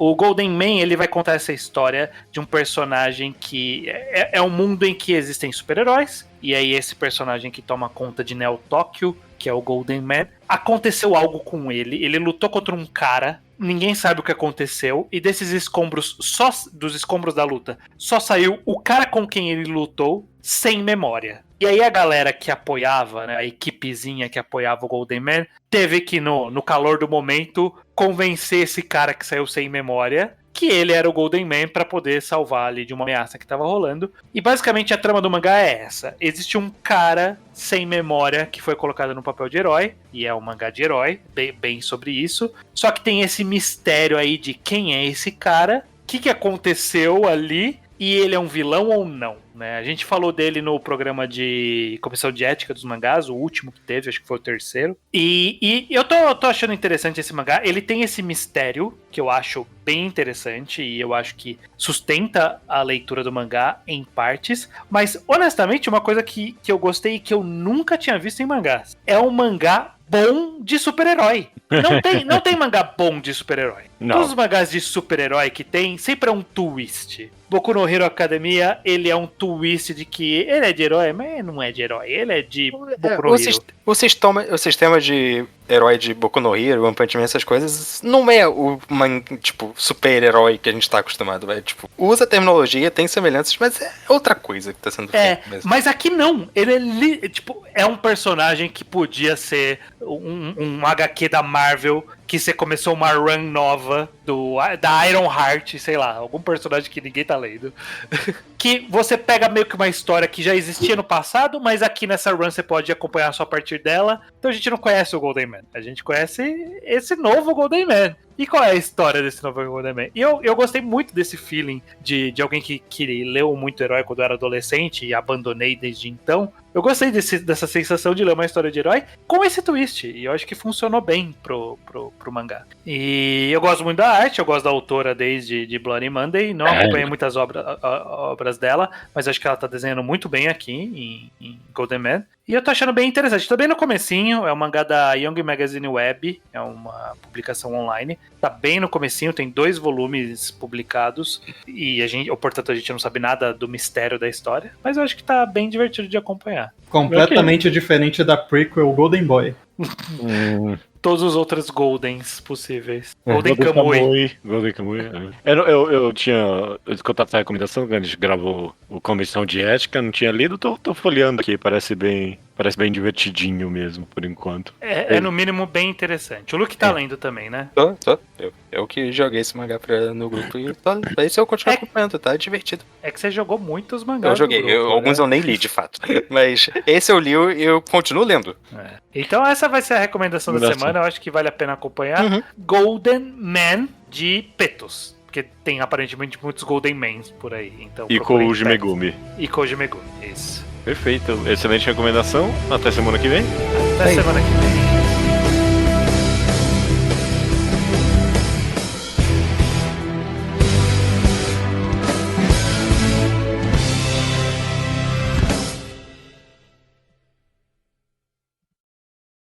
O Golden Man, ele vai contar essa história de um personagem que é um mundo em que existem super-heróis, e aí esse personagem que toma conta de Neo Tóquio, que é o Golden Man, aconteceu algo com ele lutou contra um cara, ninguém sabe o que aconteceu, e desses escombros, só dos escombros da luta, só saiu o cara com quem ele lutou sem memória. E aí a galera que apoiava, né, a equipezinha que apoiava o Golden Man, teve que, no calor do momento, convencer esse cara que saiu sem memória que ele era o Golden Man pra poder salvar ali de uma ameaça que tava rolando. E basicamente a trama do mangá é essa. Existe um cara sem memória que foi colocado no papel de herói, e é um mangá de herói, bem sobre isso. Só que tem esse mistério aí de quem é esse cara, o que aconteceu ali, e ele é um vilão ou não, né? A gente falou dele no programa de Comissão de Ética dos Mangás, o último que teve, acho que foi o terceiro. E eu tô achando interessante esse mangá. Ele tem esse mistério que eu acho bem interessante e eu acho que sustenta a leitura do mangá em partes. Mas, honestamente, uma coisa que eu gostei e que eu nunca tinha visto em mangás é um mangá bom de super-herói. Não tem mangá bom de super-herói. Todos os mangás de super-herói que tem, sempre é um twist. Boku no Hero Academia, ele é um twist de que ele é de herói, mas não é de herói. Ele é de Boku no Hero. O sistema de herói de Boku no Hero, One Punch Man, essas coisas, não é o super-herói que a gente tá acostumado. Usa a terminologia, tem semelhanças, mas é outra coisa que tá sendo feita mesmo. Mas aqui não. Ele é um personagem que podia ser um HQ da Marvel, que você começou uma run nova da Iron Heart, sei lá, algum personagem que ninguém tá lendo. Que você pega meio que uma história que já existia no passado, mas aqui nessa run você pode acompanhar só a partir dela. Então a gente não conhece o Golden Man, a gente conhece esse novo Golden Man. E qual é a história desse novo Golden Man? E eu gostei muito desse feeling de alguém que leu muito herói quando eu era adolescente e abandonei desde então. eu gostei dessa sensação de ler uma história de herói com esse twist. E eu acho que funcionou bem pro mangá. E eu gosto muito da arte, eu gosto da autora desde de Bloody Monday. Não acompanhei muitas obras dela, mas acho que ela tá desenhando muito bem aqui em Golden Man. E eu tô achando bem interessante. Tô bem no comecinho, é um mangá da Young Magazine Web, é uma publicação online. Tá bem no comecinho, tem 2 volumes publicados. E portanto, a gente não sabe nada do mistério da história. Mas eu acho que tá bem divertido de acompanhar. Completamente diferente da prequel Golden Boy. Todos os outros Goldens possíveis. Golden Kamuy. Golden Kamuy. Eu tinha escutado essa recomendação quando a gente gravou o Convenção de Ética, não tinha lido, tô folheando aqui, parece bem divertidinho mesmo, por enquanto. É no mínimo bem interessante. O Luke tá lendo também, né? Tô. Eu que joguei esse mangá no grupo e esse eu continuo acompanhando, tá divertido. É que você jogou muitos mangás. Eu joguei, grupo, alguns eu nem li de fato. Mas esse eu li e eu continuo lendo. Então essa vai ser a recomendação da semana, eu acho que vale a pena acompanhar. Golden Man de Petos. Porque tem aparentemente muitos Golden Mans por aí. Então, e Koji Megumi. E Koji Megumi, isso. Perfeito, excelente recomendação. Até semana que vem. Até semana que vem.